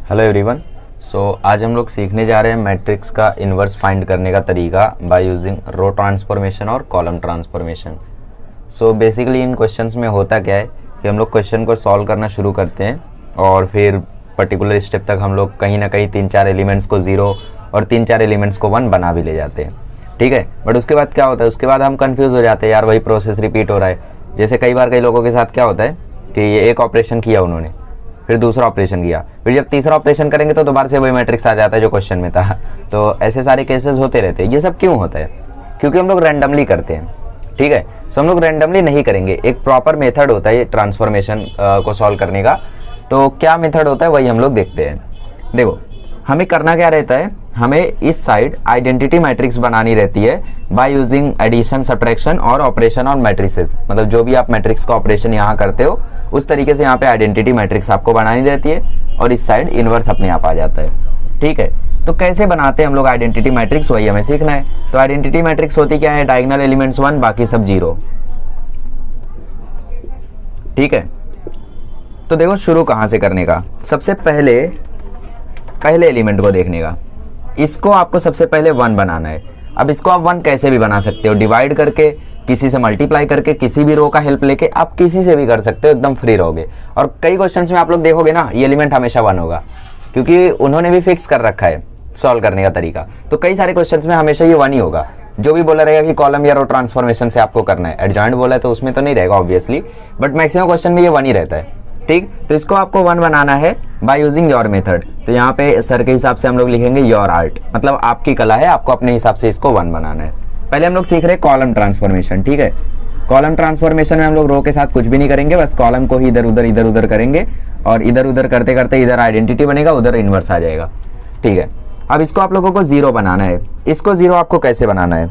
Hello everyone. आज हम लोग सीखने जा रहे हैं मैट्रिक्स का इन्वर्स फाइंड करने का तरीका बाय यूजिंग रो ट्रांसफॉर्मेशन और कॉलम ट्रांसफॉर्मेशन। बेसिकली इन क्वेश्चंस में होता क्या है कि हम लोग क्वेश्चन को सॉल्व करना शुरू करते हैं और फिर पर्टिकुलर स्टेप तक हम लोग कहीं ना कहीं 3-4 एलिमेंट्स को 0 और 3-4 एलिमेंट्स को 1 बना भी ले जाते हैं, ठीक है। बट उसके बाद क्या होता है, उसके बाद हम कंफ्यूज हो जाते हैं, यार वही प्रोसेस रिपीट हो रहा है। जैसे कई बार कई लोगों के साथ क्या होता है कि ये एक ऑपरेशन किया उन्होंने, फिर दूसरा ऑपरेशन किया, फिर जब तीसरा ऑपरेशन करेंगे तो दोबारा से वही मैट्रिक्स आ जाता है जो क्वेश्चन में था। तो ऐसे सारे केसेस होते रहते हैं। ये सब क्यों होता है? क्योंकि हम लोग रैंडमली करते हैं, ठीक है। हम लोग रैंडमली नहीं करेंगे, एक प्रॉपर मेथड होता है ट्रांसफॉर्मेशन को सॉल्व करने का। तो क्या मेथड होता है वही हम लोग देखते हैं। देखो, हमें करना क्या रहता है, हमें इस साइड आइडेंटिटी मैट्रिक्स बनानी रहती है बाय यूजिंग एडिशन, सब्ट्रैक्शन और ऑपरेशन ऑन मैट्रिसेस। मतलब जो भी आप मैट्रिक्स का ऑपरेशन यहाँ करते हो उस तरीके से यहाँ पे आइडेंटिटी मैट्रिक्स आपको बनानी रहती है और इस साइड इनवर्स अपने आप आ जाता है, ठीक है। तो कैसे बनाते हैं हम लोग आइडेंटिटी मैट्रिक्स, वही हमें सीखना है। तो आइडेंटिटी मैट्रिक्स होती क्या है, डायगोनल एलिमेंट्स 1, बाकी सब 0, ठीक है। तो देखो शुरू कहाँ से करने का, सबसे पहले एलिमेंट को देखने का। इसको आपको सबसे पहले 1 बनाना है। अब इसको आप 1 कैसे भी बना सकते हो, डिवाइड करके, किसी से मल्टीप्लाई करके, किसी भी रो का हेल्प लेके आप किसी से भी कर सकते हो, एकदम फ्री रहोगे। और कई क्वेश्चंस में आप लोग देखोगे ना, ये एलिमेंट हमेशा 1 होगा क्योंकि उन्होंने भी फिक्स कर रखा है सॉल्व करने का तरीका। तो कई सारे क्वेश्चंस में हमेशा ये 1 ही होगा। जो भी बोला रहेगा कि कॉलम या रो ट्रांसफॉर्मेशन से आपको करना है, एडजॉइंट बोला है तो उसमें तो नहीं रहेगा ऑब्वियसली, बट मैक्सिमम क्वेश्चन में ये 1 ही रहता है, ठीक। तो इसको आपको 1 बनाना है बाय यूजिंग योर मेथड। तो यहाँ पे सर के हिसाब से हम लोग लिखेंगे योर आर्ट, मतलब आपकी कला है, आपको अपने हिसाब से इसको 1 बनाना है। पहले हम लोग सीख रहे हैं कॉलम ट्रांसफॉर्मेशन, ठीक है। कॉलम ट्रांसफॉर्मेशन में हम लोग रो के साथ कुछ भी नहीं करेंगे, बस कॉलम को ही इधर उधर करेंगे और इधर उधर करते करते इधर आइडेंटिटी बनेगा, उधर इनवर्स आ जाएगा, ठीक है। अब इसको आप लोगों को 0 बनाना है। इसको 0 आपको कैसे बनाना है,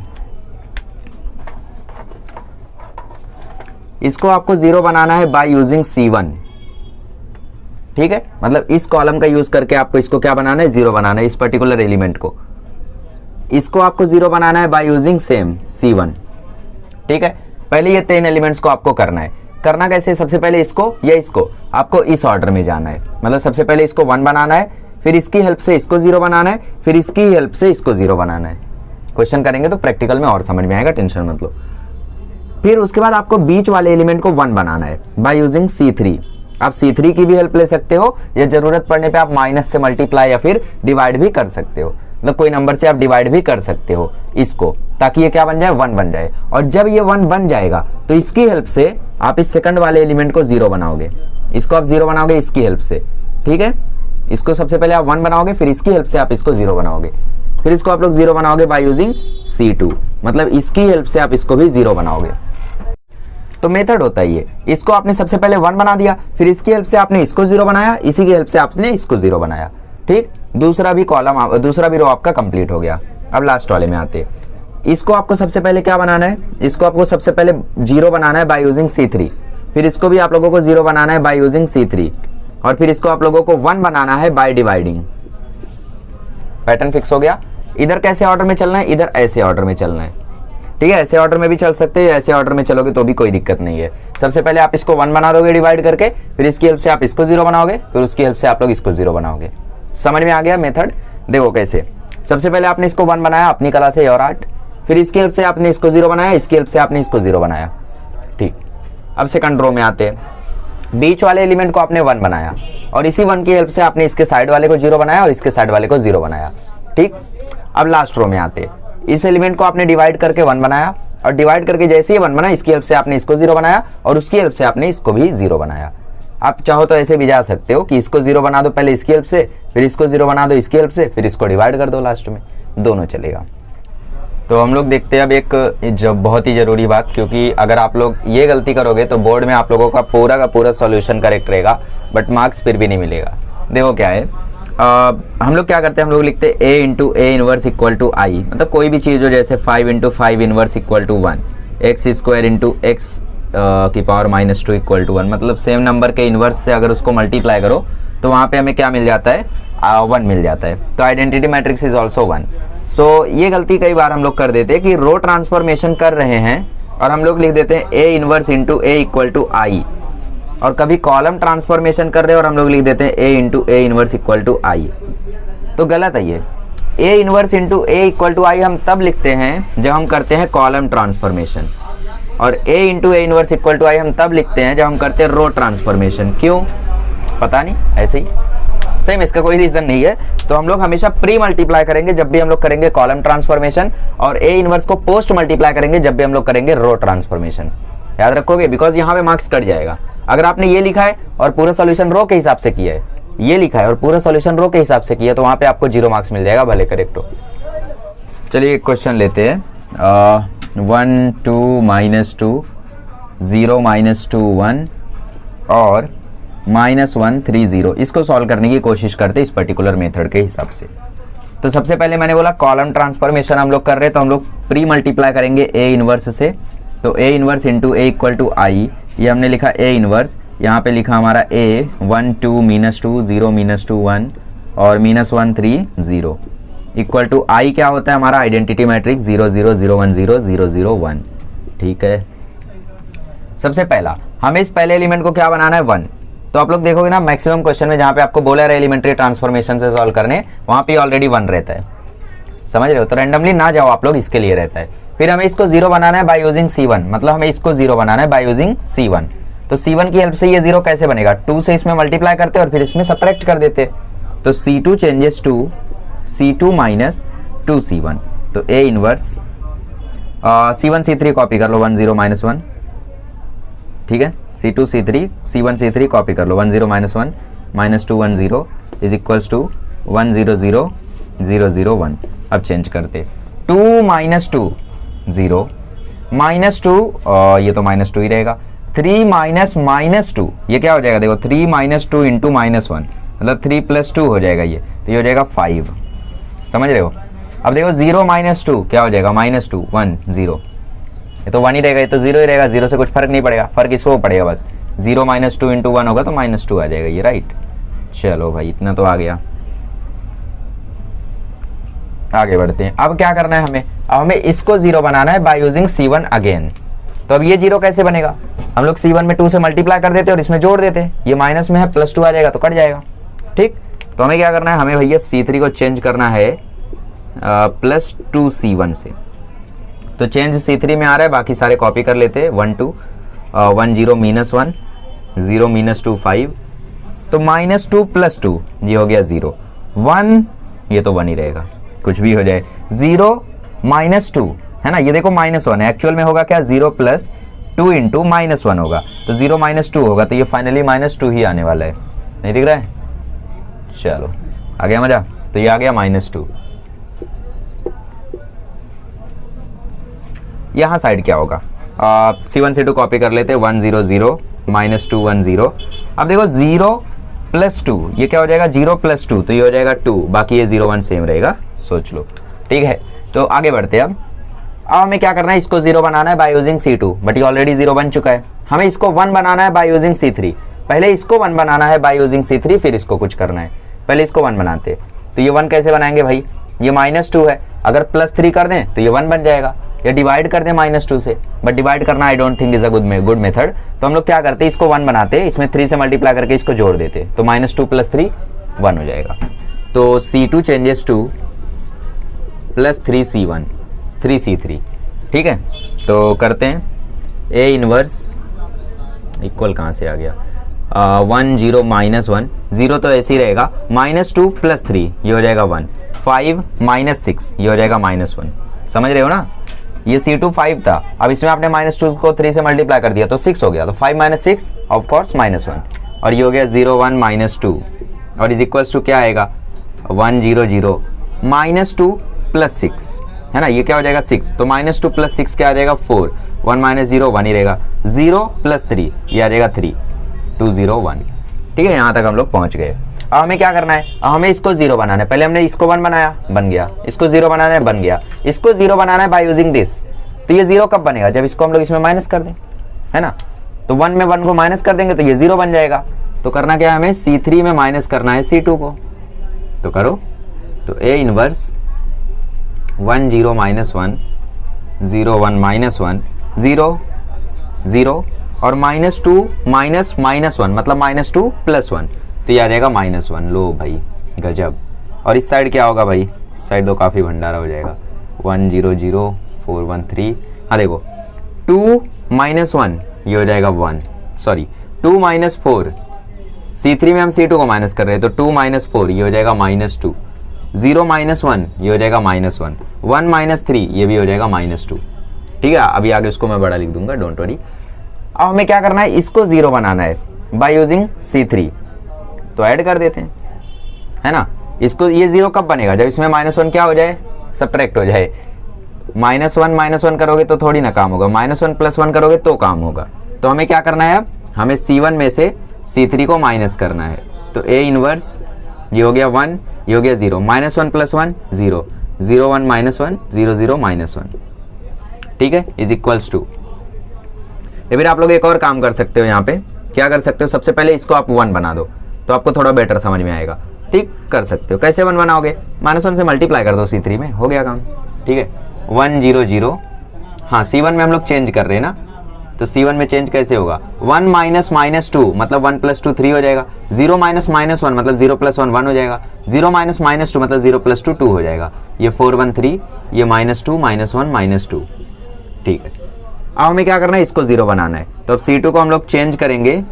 इसको आपको 0 बनाना है बाय यूजिंग C1, ठीक है। मतलब इस कॉलम का यूज करके आपको इसको क्या बनाना है, 0 बनाना है, इस पर्टिकुलर एलिमेंट को। इसको आपको 0 बनाना है बाय यूजिंग सेम C1, ठीक है। पहले ये 3 एलिमेंट्स को आपको करना है। करना कैसे, सबसे पहले इसको या इसको आपको इस ऑर्डर में जाना है। मतलब सबसे पहले इसको 1 बनाना है, फिर इसकी हेल्प से इसको 0 बनाना है, फिर इसकी हेल्प से इसको 0 बनाना है। क्वेश्चन करेंगे तो प्रैक्टिकल में और समझ में आएगा, टेंशन मत लो। फिर उसके बाद आपको बीच वाले एलिमेंट को 1 बनाना है बाय यूजिंग C3। आप C3 की भी हेल्प ले सकते हो, या जरूरत पड़ने पे आप माइनस से मल्टीप्लाई या फिर डिवाइड भी कर सकते हो। मतलब कोई नंबर से आप डिवाइड भी कर सकते हो इसको, ताकि ये क्या बन जाए, 1 बन जाए। और जब ये 1 बन जाएगा तो इसकी हेल्प से आप इस सेकंड वाले एलिमेंट को 0 बनाओगे। इसको आप 0 बनाओगे इसकी हेल्प से, ठीक है। इसको सबसे पहले आप 1 बनाओगे, फिर इसकी हेल्प से आप इसको 0 बनाओगे, फिर इसको आप लोग 0 बनाओगे बाय यूजिंग C2। मतलब इसकी हेल्प से आप इसको भी 0 बनाओगे। तो मेथड होता है ये, इसको आपने सबसे पहले 1 बना दिया, फिर इसकी हेल्प से आपने इसको 0 बनाया, इसी की हेल्प से आपने इसको 0 बनाया, ठीक। दूसरा भी कॉलम, दूसरा भी रो आपका कंप्लीट हो गया। अब लास्ट वाले में आते हैं। इसको आपको सबसे पहले क्या बनाना है, इसको आपको सबसे पहले 0 बनाना है बाय यूजिंग C3, फिर इसको भी आप लोगों को 0 बनाना है बाय यूजिंग C3, और फिर इसको आप लोगों को 1 बनाना है बाय डिवाइडिंग। पैटर्न फिक्स हो गया। इधर कैसे ऑर्डर में चलना है, इधर ऐसे ऑर्डर में चलना है, ठीक है। ऐसे ऑर्डर में भी चल सकते हैं, ऐसे ऑर्डर में चलोगे तो भी कोई दिक्कत नहीं है। सबसे पहले आप इसको 1 बना दोगे डिवाइड करके, फिर इसकी हेल्प से आप इसको 0 बनाओगे, फिर उसकी हेल्प से आप लोग इसको 0 बनाओगे। समझ में आ गया मेथड? देखो कैसे, सबसे पहले आपने इसको 1 बनाया अपनी कला से, योर आर्ट, फिर इसकी हेल्प से आपने इसको 0 बनाया, इसकी हेल्प से आपने इसको 0 बनाया, ठीक। अब सेकंड रो में आते हैं। बीच वाले एलिमेंट को आपने 1 बनाया और इसी 1 की हेल्प से आपने इसके साइड वाले को 0 बनाया और इसके साइड वाले को 0 बनाया, ठीक। अब लास्ट रो में आते हैं। इस एलिमेंट को आपने डिवाइड करके 1 बनाया, और डिवाइड करके जैसे ही 1 बना, इसकी हेल्प से आपने इसको 0 बनाया और उसकी हेल्प से आपने इसको भी 0 बनाया। आप चाहो तो ऐसे भी जा सकते हो कि इसको 0 बना दो पहले इसकी हेल्प से, फिर इसको 0 बना दो इसकी हेल्प से, फिर इसको डिवाइड कर दो लास्ट में, दोनों चलेगा। तो हम लोग देखते हैं अब एक जब बहुत ही ज़रूरी बात, क्योंकि अगर आप लोग ये गलती करोगे तो बोर्ड में आप लोगों का पूरा सॉल्यूशन करेक्ट रहेगा, बट मार्क्स फिर भी नहीं मिलेगा। देखो क्या है, हम लोग क्या करते हैं, हम लोग लिखते हैं A into A inverse equal to I। मतलब कोई भी चीज़ हो, जैसे 5 into 5 inverse equal to 1, x square into x की पावर -2 इक्वल टू 1। मतलब सेम नंबर के इनवर्स से अगर उसको मल्टीप्लाई करो तो वहाँ पे हमें क्या मिल जाता है, 1 मिल जाता है। तो आइडेंटिटी मैट्रिक्स इज ऑल्सो 1। ये गलती कई बार हम लोग कर देते हैं कि रो ट्रांसफॉर्मेशन कर रहे हैं और हम लोग लिख देते हैं A inverse into A equal to I, और कभी कॉलम ट्रांसफॉर्मेशन कर रहे हैं और हम लोग लिख देते हैं A into A inverse equal to I, तो गलत है ये। A inverse into A equal to I हम तब लिखते हैं जब हम करते हैं कॉलम ट्रांसफॉर्मेशन, और A into A inverse equal to I हम तब लिखते हैं जब हम करते हैं रो ट्रांसफॉर्मेशन। क्यों पता नहीं, ऐसे ही सेम, इसका कोई रीजन नहीं है। तो हम लोग हमेशा प्री मल्टीप्लाई करेंगे जब भी हम लोग करेंगे कॉलम ट्रांसफॉर्मेशन, और ए इनवर्स को पोस्ट मल्टीप्लाई करेंगे जब भी हम लोग करेंगे रो ट्रांसफॉर्मेशन। याद रखोगे, बिकॉज यहाँ पे मार्क्स कट जाएगा। अगर आपने ये लिखा है और पूरा सॉल्यूशन रो के हिसाब से किया है, ये लिखा है और पूरा सॉल्यूशन रो के हिसाब से किया, तो वहां पे आपको 0 मार्क्स मिल जाएगा, भले करेक्ट हो। चलिए एक क्वेश्चन लेते हैं, 1 2 -2 0 -2 1 और -1 3 0, इसको सॉल्व करने की कोशिश करते इस पर्टिकुलर मेथड के हिसाब से। तो सबसे पहले मैंने बोला कॉलम ट्रांसफॉर्मेशन हम लोग कर रहे हैं, तो हम लोग प्री मल्टीप्लाई करेंगे ए इनवर्स से। तो A inverse into A equal to I, ये हमने लिखा ए इनवर्स, यहाँ पे लिखा हमारा ए 1 2 -2 0 -2 1 और -1 3 0 इक्वल टू आई क्या होता है हमारा आइडेंटिटी मैट्रिक्स 0 0 0 1 0 0 0 1। ठीक है, सबसे पहला हमें इस पहले एलिमेंट को क्या बनाना है 1। तो आप लोग देखोगे ना मैक्सिमम क्वेश्चन में जहाँ पे आपको बोला है एलिमेंट्री ट्रांसफॉर्मेशन से सॉल्व करने, वहाँ पे ऑलरेडी 1 रहता है, समझ रहे हो। तो रैंडमली ना जाओ आप लोग, इसके लिए रहता है। फिर हमें इसको 0 बनाना है बाय यूजिंग C1, मतलब हमें इसको 0 बनाना है बाय यूजिंग C1। तो C1 की हेल्प से ये 0 कैसे बनेगा, 2 से इसमें मल्टीप्लाई करते और फिर इसमें सब्ट्रैक्ट कर देते। तो C2 changes to C2 minus 2C1। तो A inverse C1 C3 copy कर लो 1 0 -1, ठीक है। C2 C3 C1 C3 copy कर लो 1 0 -1 -2 1 0 इज इक्वल्स टू 1 0 0 0 0 1। अब चेंज करते 2 -2 0 -2, ये तो -2 ही रहेगा। 3 -2 ये क्या हो जाएगा, देखो 3 -2 इंटू -1 मतलब 3 + 2 हो जाएगा ये, तो ये हो जाएगा 5, समझ रहे हो। अब देखो 0 -2 क्या हो जाएगा, -2 1 0, ये तो 1 ही रहेगा, ये तो 0 ही रहेगा, 0 से कुछ फर्क नहीं पड़ेगा, फर्क इसको पड़ेगा बस। 0 -2 इंटू 1 होगा तो -2 आ जाएगा ये, राइट। चलो भाई इतना तो आ गया, आगे बढ़ते हैं। अब क्या करना है हमें, अब हमें इसको 0 बनाना है बाय यूजिंग C1 अगेन। तो अब ये 0 कैसे बनेगा, हम लोग C1 में 2 से मल्टीप्लाई कर देते और इसमें जोड़ देते, ये माइनस में है +2 आ जाएगा तो कट जाएगा, ठीक। तो हमें क्या करना है, हमें भैया C3 को चेंज करना है +2 C1 से। तो चेंज C3 में आ रहा है, बाकी सारे कॉपी कर लेते 1 2 1 0 -1 0 -2 5, तो -2 + 2 ये हो गया 0 1, ये तो 1 ही रहेगा, कुछ भी हो जाए। 0 -2 है ना, ये देखो -1 है, एक्चुअल में होगा क्या 0 + 2 इंटू -1 होगा, तो 0 -2 होगा, तो ये फाइनली -2 ही आने वाला है, नहीं दिख रहा है। चलो आ गया मजा, तो ये आ गया -2। यहाँ साइड क्या होगा, C1 C2 कॉपी कर लेते 1 0 0 -2 1 0। अब देखो 0 + 2 ये क्या हो जाएगा, 0 + 2 तो ये हो जाएगा 2, बाकी ये 0 1 सेम रहेगा, सोच लो, ठीक है। तो आगे बढ़ते हैं। अब हमें क्या करना है, इसको 0 बनाना है बाय यूजिंग C2, बट ये ऑलरेडी 0 बन चुका है। हमें इसको 1 बनाना है बाय यूजिंग C3, पहले इसको 1 बनाना है बाय यूजिंग C3, फिर इसको कुछ करना है, पहले इसको 1 बनाते। तो ये 1 कैसे बनाएंगे भाई, ये -2 है, अगर +3 कर दें तो ये 1 बन जाएगा, या डिवाइड कर दें -2 से, बट डिवाइड करना I don't think is a good method. तो हम लोग क्या करते हैं, इसको 1 बनाते, इसमें 3 से मल्टीप्लाई करके इसको जोड़ देते, तो -2 + 3 1 हो जाएगा। तो C2 changes to +3 C1 3 C3, ठीक है। तो करते हैं A इनवर्स इक्वल कहाँ से आ गया, 1 0 -1 0 तो ऐसे ही रहेगा, -2 + 3 ये हो जाएगा 1, 5 -6 ये हो जाएगा -1, समझ रहे हो ना। ये C2 5 था, अब इसमें आपने -2 को 3 से मल्टीप्लाई कर दिया तो 6 हो गया, तो 5 - 6 ऑफ कोर्स -1, और ये हो गया 0 1 -2 और इज इक्वल्स टू क्या आएगा 1 0 0 -2 + 6 है ना, ये क्या हो जाएगा 6, तो -2 + 6 क्या आ जाएगा 4, 1 - 0 1 ही रहेगा, 0 + 3 ये आ जाएगा 3 2 0 1, ठीक है। यहाँ तक हम लोग पहुँच गए। अब हमें क्या करना है, अब हमें इसको 0 बनाना है, पहले हमने इसको 1 बनाया बन गया, इसको 0 बनाना है बन गया, इसको 0 बनाना है बाय यूजिंग दिस। तो ये 0 कब बनेगा, जब इसको हम लोग इसमें माइनस कर दें, है ना। तो 1 में 1 को माइनस कर देंगे तो ये 0 बन जाएगा। तो करना क्या है, हमें C3 में माइनस करना है C2 को, तो करो। तो A इनवर्स 1 0 -1 0 1 -1 0 0 और -2 माइनस -1 मतलब -2 + 1, तो ये आ जाएगा -1। लो भाई गजब। और इस साइड क्या होगा भाई, इस साइड तो काफ़ी भंडारा हो जाएगा। 1 0 0 4 1 3, हाँ देखो 2 - 1 ये हो जाएगा 1, सॉरी 2 - 4, C3 में हम C2 को माइनस कर रहे हैं तो 2 - 4 ये हो जाएगा -2, 0 - 1 ये हो जाएगा -1, 1 - 3 ये भी हो जाएगा -2। ठीक है, अभी आगे उसको मैं बड़ा लिख दूंगा, डोंट वरी। अब हमें क्या करना है, इसको 0 बनाना है बाय यूजिंग C3, तो ऐड कर देते हैं, है ना। इसको ये 0 कब बनेगा, जब इसमें -1 क्या हो जाए, सब्ट्रैक्ट हो जाए। -1 - 1 करोगे तो थोड़ी ना काम होगा, -1 + 1 करोगे तो काम होगा। तो हमें क्या करना है, अब हमें C1 में से C3 को माइनस करना है। तो A इनवर्स ये हो गया 1, ये हो गया 0, -1 + 1 0, 0 1 -1 0 0 -1, ठीक है, इज इक्वल्स टू। या फिर आप लोग एक और काम कर सकते हो, यहाँ पे क्या कर सकते हो, सबसे पहले इसको आप 1 बना दो तो आपको थोड़ा बेटर समझ में आएगा। ठीक कर सकते हो, कैसे 1 बनाओगे, -1 से मल्टीप्लाई कर दो C3 में, हो गया काम। ठीक है, 1 0 0, हाँ C1 में हम लोग चेंज कर रहे हैं ना, तो C1 में चेंज कैसे होगा, 1 - -2 मतलब 1 + 2 3 हो जाएगा, 0 - -1 मतलब 0 + 1 1 हो जाएगा, 0 - -2 मतलब 0 + 2 2 हो जाएगा, ये 4 1 3, ये -2 -1 -2। ठीक है, अब हमें क्या करना है, इसको 0 बनाना है। तो अब C2 को हम लोग चेंज करेंगे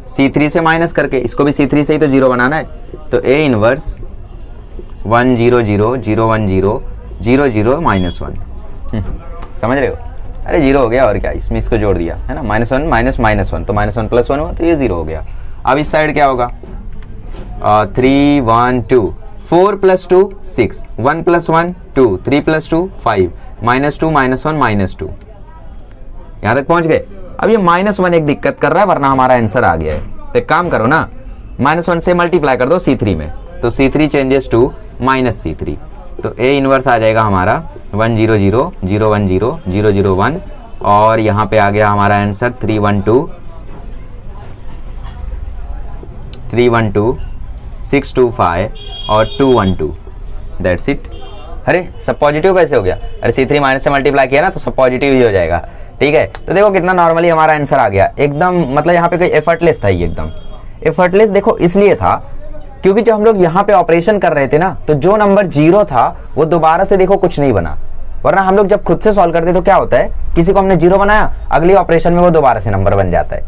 C3 से माइनस करके, इसको भी C3 से ही तो 0 बनाना है। तो A इनवर्स 1 0 0 0 1 0 0 0 -1, समझ रहे हो, अरे 0 हो गया और क्या, इसमें इसको जोड़ दिया है ना, -1 -1 तो -1 + 1 हुआ तो ये 0 हो गया। अब इस साइड क्या होगा, 3 1 2, 4 + 2 6, 1 + 1 2, 3 + 2 5, -2 -1 -2, यहाँ तक पहुंच गए। अब ये -1 एक दिक्कत कर रहा है, वरना हमारा आंसर आ गया है। तो एक काम करो ना, -1 से मल्टीप्लाई कर दो C3 में, तो C3 चेंजेस टू -C3, तो A इनवर्स आ जाएगा हमारा 1 0 0 0 1 0 0 0 1, और यहाँ पे आ गया हमारा आंसर 3 1 2 3 1 2 6 2 5 और 2 1 2, दैट्स इट। अरे सब पॉजिटिव कैसे हो गया, अरे C3 माइनस से मल्टीप्लाई किया ना तो सब पॉजिटिव ही हो जाएगा। ठीक है, तो देखो कितना नॉर्मली हमारा आंसर आ गया एकदम, मतलब यहाँ पे कोई एफर्टलेस था, ये एकदम एफर्टलेस देखो इसलिए था क्योंकि जब हम लोग यहाँ पे ऑपरेशन कर रहे थे ना, तो जो नंबर 0 था वो दोबारा से देखो कुछ नहीं बना, वरना हम लोग जब खुद से सॉल्व करते तो क्या होता है, किसी को हमने 0 बनाया, अगली ऑपरेशन में वो दोबारा से नंबर बन जाता है।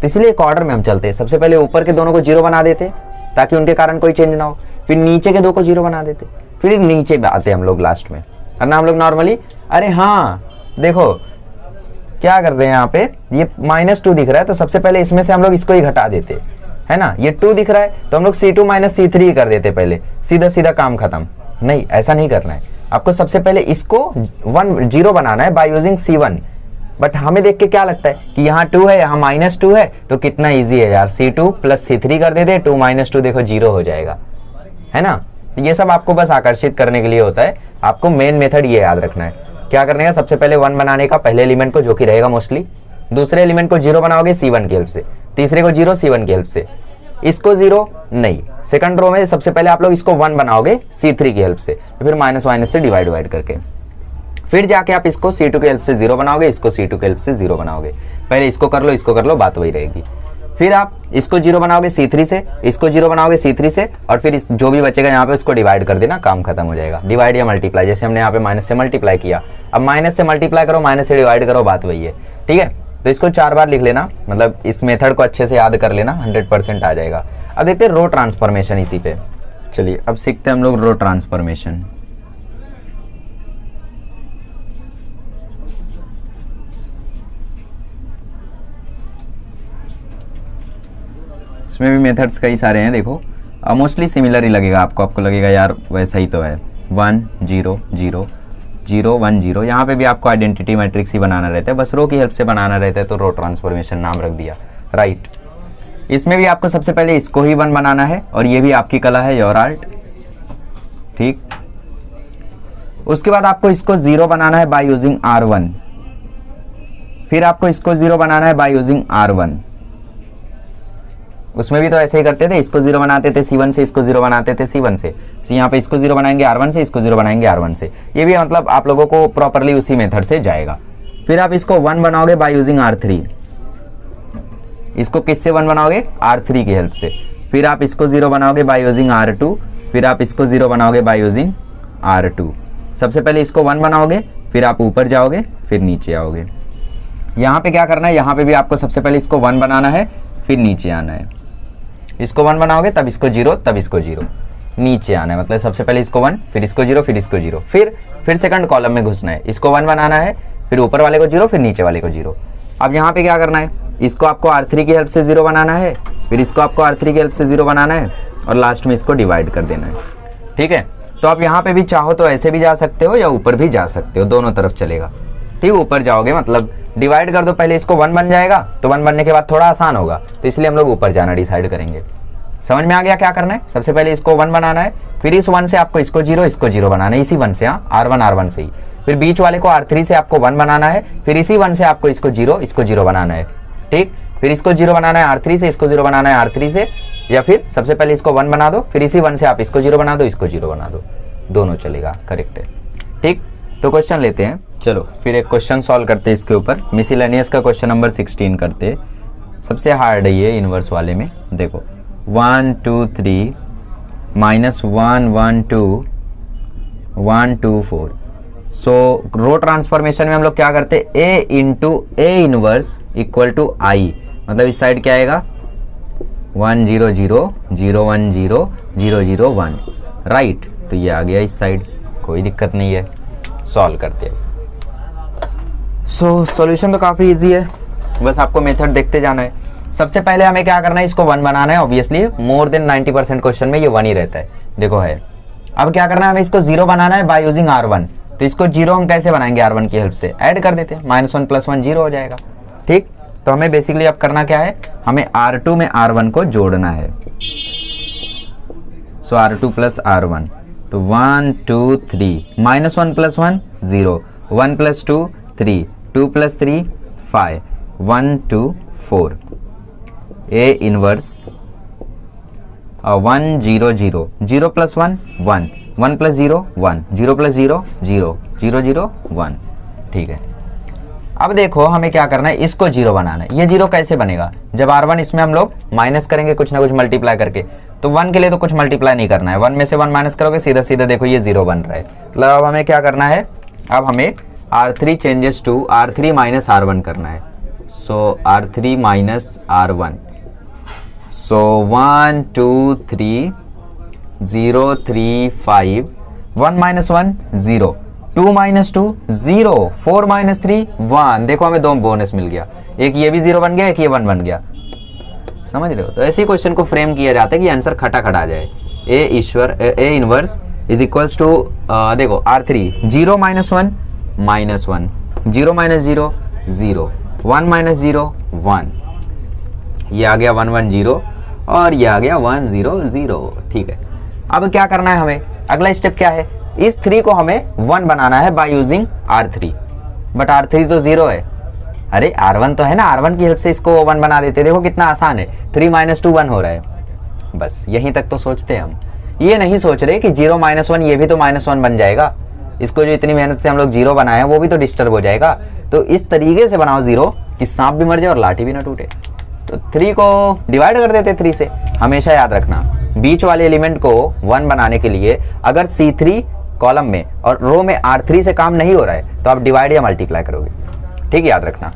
तो इसलिए एक ऑर्डर में हम चलते हैं, सबसे पहले ऊपर के दोनों को 0 बना देते ताकि उनके कारण कोई चेंज ना हो, फिर नीचे के 2 को 0 बना देते, फिर नीचे आते हम लोग लास्ट में, वरना हम लोग नॉर्मली, अरे हाँ देखो क्या करते हैं, यहाँ पे ये -2 दिख रहा है तो सबसे पहले इसमें से हम लोग इसको ही घटा देते, है ना, ये 2 दिख रहा है तो हम लोग C2 - C3 कर देते पहले, सीधा सीधा काम खत्म। नहीं, ऐसा नहीं करना है, आपको सबसे पहले इसको 1 0 बनाना है बाय यूजिंग C1। बट हमें देख के क्या लगता है कि यहाँ 2 है, यहाँ -2 है, तो कितना इजी है यार, C2 + C3 कर देते, 2 - 2 देखो 0 हो जाएगा, है ना। ये सब आपको बस आकर्षित करने के लिए होता है, आपको मेन मेथड ये याद रखना है। क्या करने का, सबसे पहले 1 बनाने का पहले एलिमेंट को, जो कि रहेगा मोस्टली, दूसरे एलिमेंट को 0 बनाओगे C1 की हेल्प से, तीसरे को 0 C1 की हेल्प से, इसको 0 नहीं, सेकंड रो में सबसे पहले आप लोग इसको 1 बनाओगे C3 की हेल्प से, फिर माइनस से डिवाइड करके, फिर जाके आप इसको C2 की हेल्प से 0 बनाओगे, इसको C2 की हेल्प से 0 बनाओगे। पहले इसको कर लो, बात वही रहेगी। फिर आप इसको 0 बनाओगे C3 से, इसको 0 बनाओगे C3 से, और फिर इस जो भी बचेगा यहाँ पे उसको डिवाइड कर देना, काम खत्म हो जाएगा। डिवाइड या मल्टीप्लाई, जैसे हमने यहाँ पे माइनस से मल्टीप्लाई किया, अब माइनस से मल्टीप्लाई करो, माइनस से डिवाइड करो, बात वही है। ठीक है, तो इसको 4 बार लिख लेना, मतलब इस मेथड को अच्छे से याद कर लेना, 100% आ जाएगा। अब देखते हैं रो ट्रांसफॉर्मेशन इसी पे। चलिए अब सीखते हैं हम लोग रो ट्रांसफॉर्मेशन। इसमें भी मेथड्स कई सारे हैं, देखो मोस्टली सिमिलर ही लगेगा आपको लगेगा यार वैसा ही तो है, 1 0 0 0 1 0। यहाँ पे भी आपको आइडेंटिटी मैट्रिक्स ही बनाना रहता है, बस रो की हेल्प से बनाना रहता है, तो रो ट्रांसफॉर्मेशन नाम रख दिया, राइट। इसमें भी आपको सबसे पहले इसको ही 1 बनाना है, और ये भी आपकी कला है, योर आर्ट, ठीक। उसके बाद आपको इसको 0 बनाना है बाय यूजिंग R1, फिर आपको इसको 0 बनाना है बाय यूजिंग R1। उसमें भी तो ऐसे ही करते थे, इसको 0 बनाते थे C1 से, इसको 0 बनाते थे C1 से, यहाँ पे इसको 0 बनाएंगे R1 से, इसको 0 बनाएंगे R1 से। ये भी मतलब आप लोगों को प्रॉपरली उसी मेथड से जाएगा। फिर आप इसको 1 बनाओगे बाय यूजिंग R3। इसको किससे 1 बनाओगे? R3 की हेल्प से। फिर आप इसको 0 बनाओगे बाय यूजिंग R2। फिर आप इसको 0 बनाओगे बाय यूजिंग R2। सबसे पहले इसको 1 बनाओगे, फिर आप ऊपर जाओगे, फिर नीचे आओगे। यहाँ पे क्या करना है, यहाँ पे भी आपको सबसे पहले इसको 1 बनाना है, फिर नीचे आना है। इसको 1 बनाओगे, तब इसको 0, तब इसको 0, नीचे आना है। मतलब सबसे पहले इसको 1, फिर इसको 0, फिर इसको 0, फिर सेकंड कॉलम में घुसना है। इसको 1 बनाना है, फिर ऊपर वाले को 0, फिर नीचे वाले को 0। अब यहाँ पे क्या करना है, इसको आपको R3 की हेल्प से 0 बनाना है, फिर इसको आपको R3 की हेल्प से 0 बनाना है, और लास्ट में इसको डिवाइड कर देना है। ठीक है, तो आप यहाँ पे भी चाहो तो ऐसे भी जा सकते हो या ऊपर भी जा सकते हो, दोनों तरफ चलेगा। ठीक, ऊपर जाओगे मतलब डिवाइड कर दो, पहले इसको 1 बन जाएगा, तो 1 बनने के बाद थोड़ा आसान होगा, तो इसलिए हम लोग ऊपर जाना डिसाइड करेंगे। समझ में आ गया क्या करना है? सबसे पहले इसको 1 बनाना है, फिर इस 1 से आपको इसको 0 बनाना है, इसी 1 से, हाँ, R1 से ही। फिर बीच वाले को R3 से आपको 1 बनाना है, फिर इसी 1 से आपको इसको 0 बनाना है। ठीक, फिर इसको 0 बनाना है R3 से, इसको 0 बनाना है R3 से, या फिर सबसे पहले इसको 1 बना दो, फिर इसी 1 से आप इसको 0 बना दो, इसको 0 बना दो, दोनों चलेगा। करेक्ट है। ठीक, तो क्वेश्चन लेते हैं। चलो फिर एक क्वेश्चन सॉल्व करते हैं इसके ऊपर। मिसलेनियस का क्वेश्चन नंबर 16 करते हैं। सबसे हार्ड है ये इनवर्स वाले में। देखो 1 2 3 -1 1 2 1 2 4। सो रो ट्रांसफॉर्मेशन में हम लोग क्या करते हैं, A into A inverse equal to I। मतलब इस साइड क्या आएगा, 1 0 0 0 1 0 0 0 1, राइट। तो ये आ गया इस साइड, कोई दिक्कत नहीं है। सॉल्व करते हैं। सॉल्यूशन तो काफ़ी इजी है, बस आपको मेथड देखते जाना है। सबसे पहले हमें क्या करना है, इसको 1 बनाना है। ऑब्वियसली मोर देन 90% क्वेश्चन में ये 1 ही रहता है। देखो है, अब क्या करना है, हमें इसको 0 बनाना है बाय यूजिंग R1। तो इसको 0 हम कैसे बनाएंगे, R1 की हेल्प से ऐड कर देते हैं, -1 + 1 0 हो जाएगा। ठीक, तो हमें बेसिकली अब करना क्या है, हमें R2 में R1 को जोड़ना है। सो R2 + R1, तो 1 2 3, -1 + 1 0, 1 + 2 3, 2 + 3 5, 1 2 4। A inverse 1 0 0, 0 + 1 1, 1 + 0 1, 0 + 0 0, 0 0 1। ठीक है, अब देखो हमें क्या करना है, इसको 0 बनाना है। ये 0 कैसे बनेगा, जब R1 इसमें हम लोग माइनस करेंगे कुछ ना कुछ मल्टीप्लाई करके। तो 1 के लिए तो कुछ मल्टीप्लाई नहीं करना है, 1 में से 1 माइनस करोगे, सीधा सीधा देखो ये 0 बन रहा है। मतलब अब हमें क्या करना है, अब हमें R3 changes to R3 - R1 करना है। सो R3 - R1, सो 1 2 3 0 3 5, 1 - 1 0, 2 - 2 0, 4 - 3 1। देखो हमें 2 बोनस मिल गया, एक ये भी 0 बन गया, एक ये 1 बन गया। समझ रहे हो? तो ऐसे ही क्वेश्चन को फ्रेम किया जाता है कि आंसर खटा खटा आ जाए। A inverse is equals to, देखो R3 0 - 1 -1, 0 - 0 0, 1 - 0 1, ये आ गया 1 1 0, और ये आ गया 1 0 0। ठीक है, अब क्या करना है हमें, अगला स्टेप क्या है, इस 3 को हमें 1 बनाना है by using R3। But R3 तो 0 है, अरे R1 तो है ना, R1 की हेल्प से इसको 1 बना देते। देखो कितना आसान है, 3 - 2 1 हो रहा है। बस यहीं तक तो सोचते हैं हम, ये नहीं सोच रहे कि 0 - 1 ये भी तो -1 बन जाएगा। इसको जो इतनी मेहनत से हम लोग 0 बनाए हैं वो भी तो डिस्टर्ब हो जाएगा। तो इस तरीके से बनाओ 0 कि सांप भी मर जाए और लाठी भी ना टूटे। तो 3 को डिवाइड कर देते 3 से। हमेशा याद रखना, बीच वाले एलिमेंट को 1 बनाने के लिए अगर C3 कॉलम में और रो में R3 से काम नहीं हो रहा है तो आप डिवाइड या मल्टीप्लाई करोगे। ठीक है, याद रखना।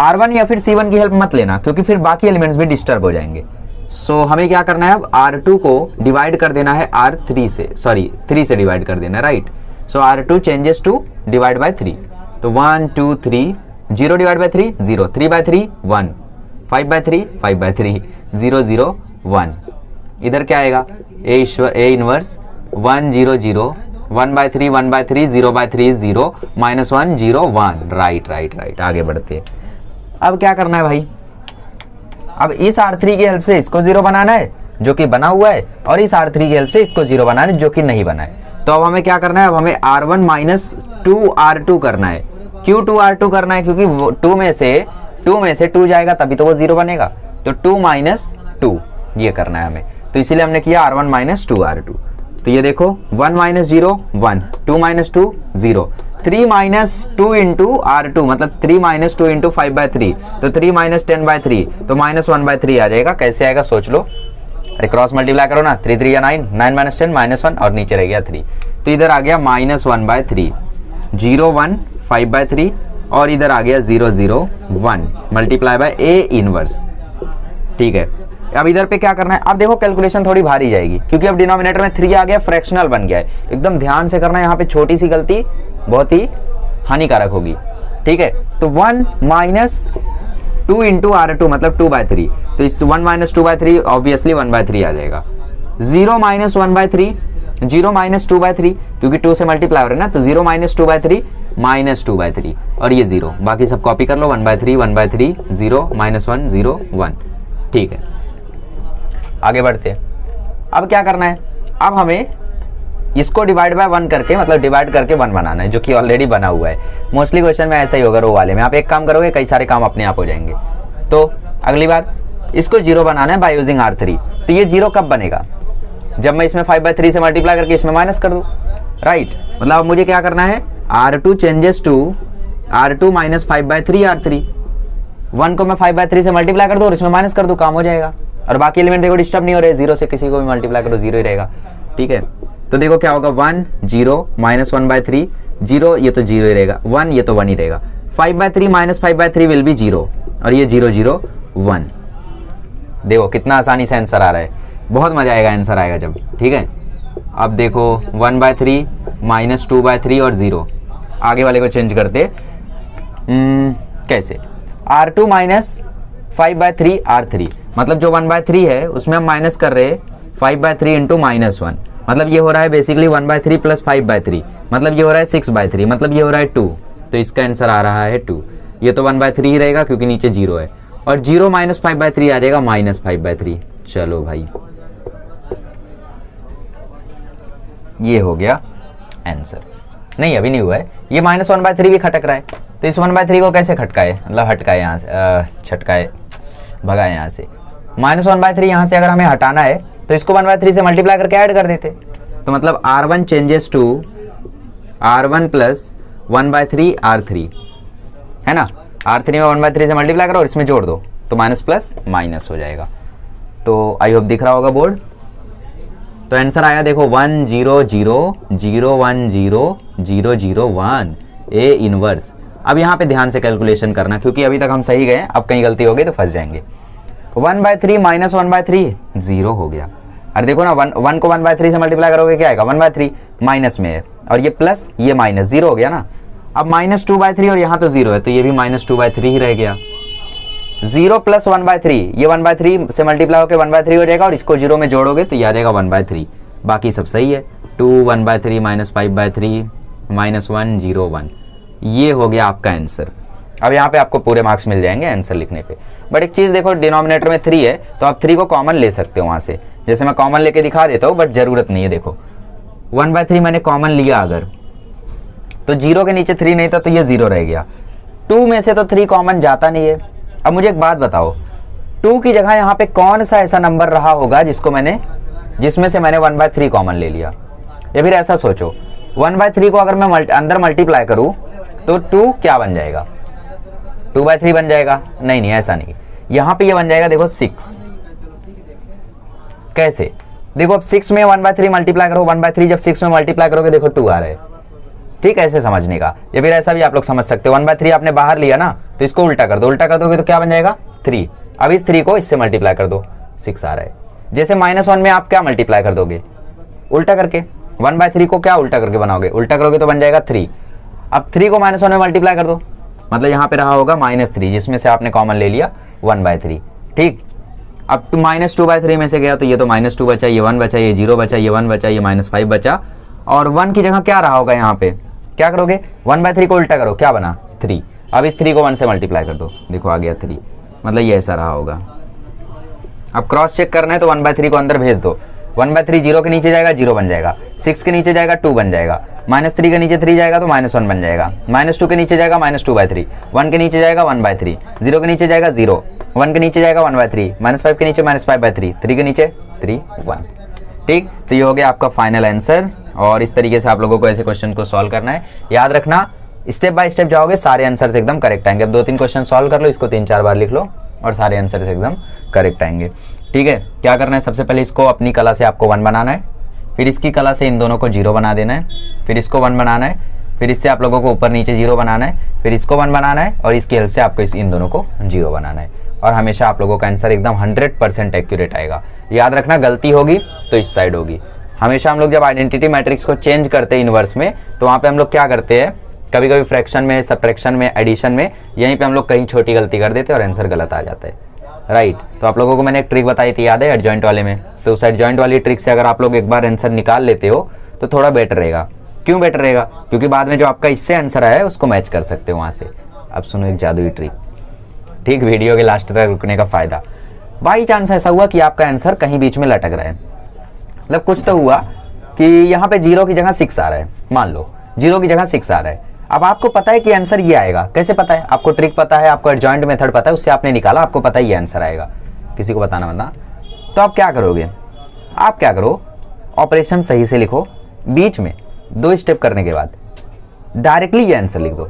R1 या फिर C1 की हेल्प मत लेना, क्योंकि फिर बाकी एलिमेंट्स भी डिस्टर्ब हो जाएंगे। सो हमें क्या करना है, अब R2 को डिवाइड कर देना है R3 से, सॉरी 3 से डिवाइड कर देना है, right. So R2 changes to divide by 3। तो 1 2 3, 0 divide by 3 0, 3 by 3 1, 5 by 3 5 by 3, 0 0 1। इधर क्या आएगा, A inverse 1 0 0, 1 by 3 1 by 3, 0 by 3 0, -1 0 1, right right right. आगे बढ़ते हैं। अब क्या करना है भाई, अब इस R3 की हेल्प से इसको 0 बनाना है जो कि बना हुआ है, और इस R3 की हेल्प से इसको 0 बनाना है जो कि नहीं बना है। तो अब हमें क्या करना है, अब हमें R1 - 2R2 करना है। क्यों 2R2 करना है, क्योंकि 2 में से 2 जाएगा तभी तो वो 0 बनेगा। तो 2 - 2 ये करना है हमें, तो इसीलिए हमने किया R1 - 2R2। तो ये देखो 1 - 0 1, 2 - 2 0, 3 माइनस 2 इंटू R2 मतलब 3 माइनस 2 इंटू 5/3 तो 3 माइनस 10/3 तो -1/3 आ जाएगा। कैसे आएगा सोच लो, अरे क्रॉस मल्टीप्लाई करो ना, 3 3 या 9, 9 माइनस 10 -1 और नीचे रह गया 3, तो इधर आ गया -1/3, 0 1 5/3 और इधर आ गया 0 0 1 मल्टीप्लाई बाय A इनवर्स। ठीक है, अब इधर पे क्या करना है, अब देखो कैलकुलेशन थोड़ी भारी जाएगी क्योंकि अब डिनोमिनेटर में 3 आ गया, फ्रैक्शनल बन गया है। एकदम ध्यान से करना है, यहाँ पे छोटी सी गलती बहुत ही हानिकारक होगी। ठीक है, तो 1 माइनस 2 इंटू R2 मतलब 2/3, तो इस 1 माइनस 2/3 ऑब्वियसली 1/3 आ जाएगा। 0 माइनस 1/3, 0 माइनस 2/3 क्योंकि 2 से मल्टीप्लाई हो रहा है ना, तो 0 माइनस 2/3 -2/3 और ये 0, बाकी सब कॉपी कर लो, 1/3 1/3 0 -1 0 1। ठीक है, आगे बढ़ते हैं। अब क्या करना है, अब हमें इसको डिवाइड बाय 1 करके मतलब डिवाइड करके 1 बनाना है, जो कि ऑलरेडी बना हुआ है। मोस्टली क्वेश्चन में ऐसा ही होगा रो वाले में, आप एक काम करोगे कई सारे काम अपने आप हो जाएंगे। तो अगली बार इसको 0 बनाना है बाय यूजिंग R3। तो ये 0 कब बनेगा, जब मैं इसमें 5/3 से मल्टीप्लाई करके इसमें माइनस कर दूं, राइट। मतलब अब मुझे क्या करना है, R2 changes to R2 minus 5/3 R3। 1 को मैं 5/3 से मल्टीप्लाई कर दूं और इसमें माइनस कर दूं, काम हो जाएगा। और बाकी एलिमेंट देखो डिस्टर्ब नहीं हो रहे, 0 से किसी को भी मल्टीप्लाई करो 0 ही रहेगा। ठीक है, तो देखो क्या होगा, 1 0 -1/3 0, ये तो 0 ही रहेगा, 1 ये तो 1 ही रहेगा। 5/3 माइनस 5/3 विल बी 0 और ये 0 0 1। देखो कितना आसानी से आंसर आ रहा है, बहुत मजा आएगा आंसर आएगा जब। ठीक है, अब देखो 1/3 -2/3 और 0, आगे वाले को चेंज करते कैसे, R2 माइनस 5/3 R3 मतलब जो 1/3 है उसमें हम माइनस कर रहे हैं 5/3 इंटू -1, मतलब ये हो रहा है बेसिकली 1/3 प्लस 5/3 मतलब ये हो रहा है 6/3 मतलब ये हो रहा है 2, तो इसका आंसर आ रहा है 2। ये तो 1/3 ही रहेगा क्योंकि नीचे 0 है, और 0 माइनस 5/3 आ जाएगा -5/3। चलो भाई, ये हो गया आंसर। नहीं अभी नहीं हुआ है, ये -1/3 भी खटक रहा है, तो इस 1/3 को कैसे खटकाए, मतलब हटकाए यहाँ से, छटकाए भगाए यहाँ से। -1/3 यहाँ से अगर हमें हटाना है तो इसको 1/3 से मल्टीप्लाई करके ऐड कर देते, तो मतलब R1 changes to R1 plus 1/3 R3 है ना। R3 में 1/3 से मल्टीप्लाई करो और इसमें जोड़ दो तो माइनस प्लस माइनस हो जाएगा। तो आई होप दिख रहा होगा बोर्ड। तो आंसर आया देखो 1 0 0 0 1 0 0 0 1 A इनवर्स। अब यहाँ पे ध्यान से कैलकुलेशन करना क्योंकि अभी तक हम सही गए, अब कहीं गलती हो गई तो फंस जाएंगे। 1/3 माइनस 1/3 0 हो गया। अरे देखो ना 1 को 1/3 से मल्टीप्लाई करोगे क्या आएगा, 1/3 माइनस में है और ये प्लस ये माइनस, 0 हो गया ना। अब -2/3 और यहाँ तो 0 है तो ये भी -2/3 ही रह गया। 0 प्लस 1/3, ये 1/3 से मल्टीप्लाई होकर 1/3 हो जाएगा और इसको 0 में जोड़ोगे तो ये आ जाएगा 1/3, बाकी सब सही है। 2 1/3 माइनस 5/3 -1 0 1, ये हो गया आपका आंसर। अब यहाँ पे आपको पूरे मार्क्स मिल जाएंगे आंसर लिखने पे। बट एक चीज़ देखो, डिनोमिनेटर में 3 है तो आप 3 को कॉमन ले सकते हो वहाँ से, जैसे मैं कॉमन लेके दिखा देता हूँ बट जरूरत नहीं है। देखो 1/3 मैंने कॉमन लिया अगर, तो 0 के नीचे 3 नहीं था तो ये 0 रह गया। 2 में से तो 3 कॉमन जाता नहीं है। अब मुझे एक बात बताओ, 2 की जगह यहाँ पे कौन सा ऐसा नंबर रहा होगा जिसमें से मैंने 1/3 कॉमन ले लिया। या फिर ऐसा सोचो 1/3 को अगर मैं अंदर मल्टीप्लाई करूँ तो 2 क्या बन जाएगा, 2/3 बन जाएगा। नहीं ऐसा नहीं, यहाँ पे ये बन जाएगा देखो 6। कैसे, देखो अब 6 में 1/3 मल्टीप्लाई करो, 1/3 जब 6 में मल्टीप्लाई करोगे देखो 2 आ रहा है। ठीक है, ऐसे समझने का। या फिर ऐसा भी आप लोग समझ सकते हो, 1/3 आपने बाहर लिया ना तो इसको उल्टा कर दो, उल्टा कर दोगे तो क्या बन जाएगा 3। अब इस 3 को इससे मल्टीप्लाई कर दो, 6 आ रहा है। जैसे -1 में आप क्या मल्टीप्लाई कर दोगे, उल्टा करके। 1/3 को क्या उल्टा करके बनाओगे, उल्टा करोगे तो बन जाएगा 3। अब 3 को -1 में मल्टीप्लाई कर दो, मतलब यहाँ पे रहा होगा -3 जिसमें से आपने कॉमन ले लिया 1/3। ठीक, अब -2/3 में से गया तो ये तो -2 बचा, ये 1 बचा, ये 0 बचा, ये 1 बचा, ये -5 बचा, और 1 की जगह क्या रहा होगा यहाँ पे, क्या करोगे 1/3 को उल्टा करो, क्या बना 3। अब इस 3 को 1 से मल्टीप्लाई कर दो, देखो आ गया 3, मतलब ये ऐसा रहा होगा। अब क्रॉस चेक करना है तो 1/3 को अंदर भेज दो, 1/3 0 के नीचे जाएगा 0 बन जाएगा, 6 के नीचे जाएगा 2 बन जाएगा, -3 के नीचे 3 जाएगा तो -1 बन जाएगा, -2 के नीचे जाएगा -2/3, 1 के नीचे जाएगा 1/3, 0 के नीचे जाएगा 0, 1 के नीचे जाएगा 1/3, -5 के नीचे -5/3, 3 के नीचे 3 1। ठीक, तो ये हो गया आपका फाइनल आंसर और इस तरीके से आप लोगों को ऐसे क्वेश्चन को सॉल्व करना है। याद रखना स्टेप बाय स्टेप जाओगे सारे आंसर्स एकदम करेक्ट आएंगे। अब 2-3 क्वेश्चन सॉल्व कर लो, इसको 3-4 बार लिख लो और सारे आंसर्स एकदम करेक्ट आएंगे। ठीक है, क्या करना है, सबसे पहले इसको अपनी कला से आपको 1 बनाना है, फिर इसकी कला से इन दोनों को 0 बना देना है, फिर इसको 1 बनाना है, फिर इससे आप लोगों को ऊपर नीचे 0 बनाना है, फिर इसको 1 बनाना है और इसकी हेल्प से आपको इन दोनों को 0 बनाना है। और हमेशा आप लोगों का आंसर एकदम 100% एक्यूरेट आएगा। याद रखना गलती होगी तो इस साइड होगी। हमेशा हम लोग जब आइडेंटिटी मैट्रिक्स को चेंज करते हैं इनवर्स में, तो वहाँ पे हम लोग क्या करते हैं, कभी कभी फ्रैक्शन में, सब्ट्रैक्शन में, एडिशन में, यहीं पे हम लोग कहीं छोटी गलती कर देते हैं और आंसर गलत आ जाता है। राइट, तो आप लोगों को मैंने एक ट्रिक बताई थी, याद है, एडजॉइंट वाले में। तो उस एडजॉइंट वाली ट्रिक से अगर आप लोग एक बार आंसर निकाल लेते हो तो थोड़ा बेटर रहेगा। क्यों बेटर रहेगा? क्योंकि बाद में जो आपका इससे आंसर आया है उसको मैच कर सकते हो वहाँ से। अब सुनो एक जादुई ट्रिक, ठीक, वीडियो के लास्ट तक रुकने का फायदा। बाई चांस ऐसा हुआ कि आपका आंसर कहीं बीच में लटक रहा है, मतलब कुछ तो हुआ कि यहाँ पे 0 की जगह 6 आ रहा है, मान लो 0 की जगह 6 आ रहा है। अब आपको पता है कि आंसर ये आएगा, कैसे पता है? आपको ट्रिक पता है, आपको एडजॉइंट मेथड पता है, उससे आपने निकाला, आपको पता है ये आंसर आएगा, किसी को बताना मत। तो आप क्या करोगे, आप क्या करो, ऑपरेशन सही से लिखो, बीच में 2 स्टेप करने के बाद डायरेक्टली ये आंसर लिख दो।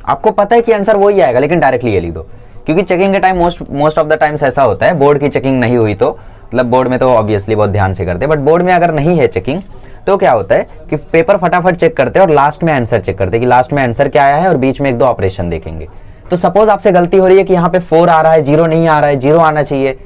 आपको पता है कि आंसर वही आएगा, लेकिन डायरेक्टली ये लिख दो। क्योंकि चेकिंग के time most of the times ऐसा होता है, बोर्ड की चेकिंग नहीं हुई तो, मतलब बोर्ड में तो ऑब्वियसली बहुत ध्यान से करते हैं, बट बोर्ड में अगर नहीं है चेकिंग तो क्या होता है कि पेपर फटाफट चेक करते हैं और लास्ट में आंसर चेक करते हैं कि लास्ट में आंसर क्या आया है, और बीच में 1-2 ऑपरेशन देखेंगे। तो सपोज आपसे गलती हो रही है कि यहाँ पे 4 आ रहा है, 0 नहीं आ रहा है, 0 आना चाहिए,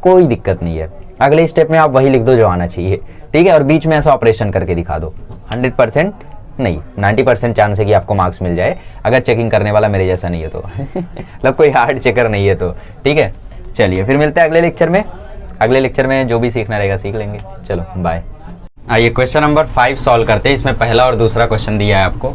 कोई दिक्कत नहीं है, अगले स्टेप में आप वही लिख दो जो आना चाहिए। ठीक है, और बीच में ऐसा ऑपरेशन करके दिखा दो। 100% नहीं, 90% चांस है कि आपको मार्क्स मिल जाए, अगर चेकिंग करने वाला मेरे जैसा नहीं है तो मतलब कोई हार्ड चेकर नहीं है तो। ठीक है, चलिए फिर मिलते हैं अगले लेक्चर में। अगले लेक्चर में जो भी सीखना रहेगा सीख लेंगे। चलो बाय। आइए क्वेश्चन नंबर 5 सॉल्व करते हैं। इसमें पहला और दूसरा क्वेश्चन दिया है आपको,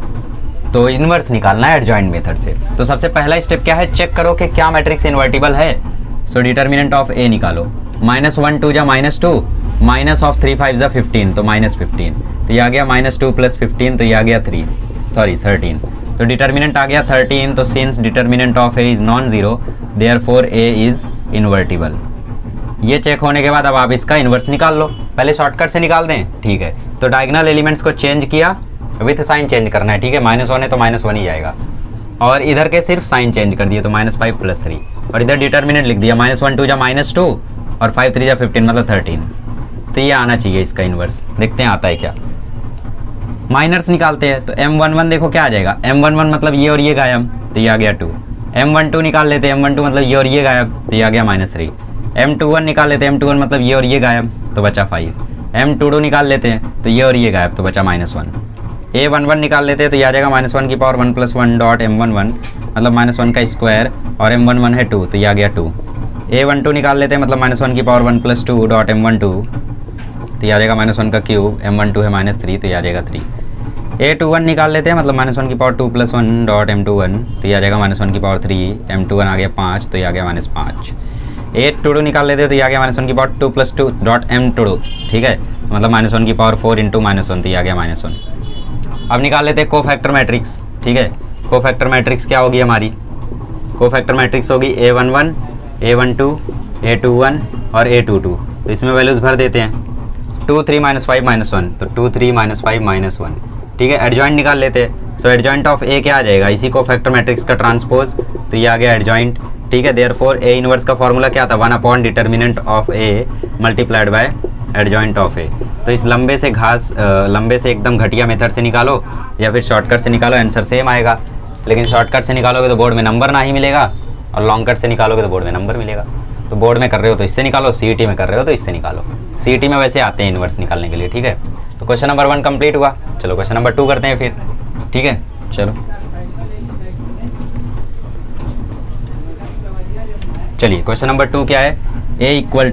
तो इनवर्स निकालना है एडजॉइंट मेथड से। तो सबसे पहला स्टेप क्या है, चेक करो कि क्या मैट्रिक्स इन्वर्टिबल है। सो डिटर्मिनेंट ऑफ ए निकालो, -1 2 जा -2, माइनस ऑफ 3 5 जा 15, तो -15, तो ये आ गया -2 + 15, तो ये आ गया 13। तो डिटर्मिनेंट आ गया 13। तो since determinant of A is non zero, therefore A is invertible. ये चेक होने के बाद अब आप इसका इन्वर्स निकाल लो। पहले शॉर्टकट से निकाल दें, ठीक है। तो डायगोनल एलिमेंट्स को चेंज किया, विथ साइन चेंज करना है, ठीक है। -1 है तो -1 ही जाएगा, और इधर के सिर्फ साइन चेंज कर दिए, तो -5 + 3, और इधर डिटर्मिनेंट लिख दिया, -1 2 जा -2 और 5 3 जा 15, मतलब 13। तो ये आना चाहिए इसका इन्वर्स, देखते हैं आता है क्या। माइनर्स निकालते हैं, तो M11 देखो क्या आ जाएगा, M11 मतलब ये और ये गायब, तो ये आ गया 2। M12 निकाल लेते हैं, M12 मतलब ये और ये गायब, तो ये आ गया -3। M21 निकाल लेते हैं, M21 मतलब ये और ये गायब, तो बचा 5। M22 निकाल लेते हैं, तो ये और ये गायब, तो बचा -1। A11 निकाल लेते हैं, तो ये आ जाएगा -1 की पावर 1 + 1 डॉट M11, मतलब -1 का स्क्वायर, और M11 है 2, तो ये आ गया 2। A12 निकाल लेते हैं, मतलब -1 की पावर 1 + 2 डॉट M12, तो ये आ जाएगा -1 का क्यूब, M12 है -3, तो ये आ जाएगा 3। A21 निकाल लेते हैं, मतलब -1 की पावर 2 + 1 डॉट M21, तो ये आ जाएगा -1 की पावर 3, M21 आ गया 5, तो ये आ गया -5। A22 निकाल लेते हैं, तो ये आ गया -1 की पावर 2 + 2 डॉट M22, ठीक है, मतलब -1 की पावर 4 × -1, तो ये आ गया -1। अब निकाल लेते हैं कोफैक्टर मैट्रिक्स, ठीक है। कोफैक्टर मैट्रिक्स क्या होगी हमारी, कोफैक्टर मैट्रिक्स होगी A11, A12, A21 और A22। तो इसमें वैल्यूज़ भर देते हैं, 2 3 -5 -1, तो 2 3 -5 -1, ठीक है। एडजॉइंट निकाल लेते हैं, सो एडजॉइंट ऑफ ए क्या आ जाएगा, इसी कोफैक्टर मैट्रिक्स का ट्रांसपोज, तो ये आ गया एडजॉइंट, ठीक है। देयरफॉर ए इनवर्स का फॉर्मूला क्या था, 1 determinant of A multiplied by adjoint of A. तो इस लंबे से एकदम घटिया मेथड से निकालो या फिर शॉर्टकट से निकालो, आंसर सेम आएगा। लेकिन शॉर्टकट से निकालोगे तो बोर्ड में नंबर ना ही मिलेगा, और लॉन्ग कट से निकालोगे तो बोर्ड में नंबर मिलेगा। तो बोर्ड में कर रहे हो तो इससे निकालो, सीईटी में कर रहे हो तो इससे निकालो। सीईटी में वैसे आते हैं इन्वर्स निकालने के लिए, ठीक है। तो क्वेश्चन नंबर 1 कंप्लीट हुआ। चलो क्वेश्चन नंबर 2 करते हैं फिर, ठीक है। चलो चलिए क्वेश्चन नंबर 2 क्या है, a =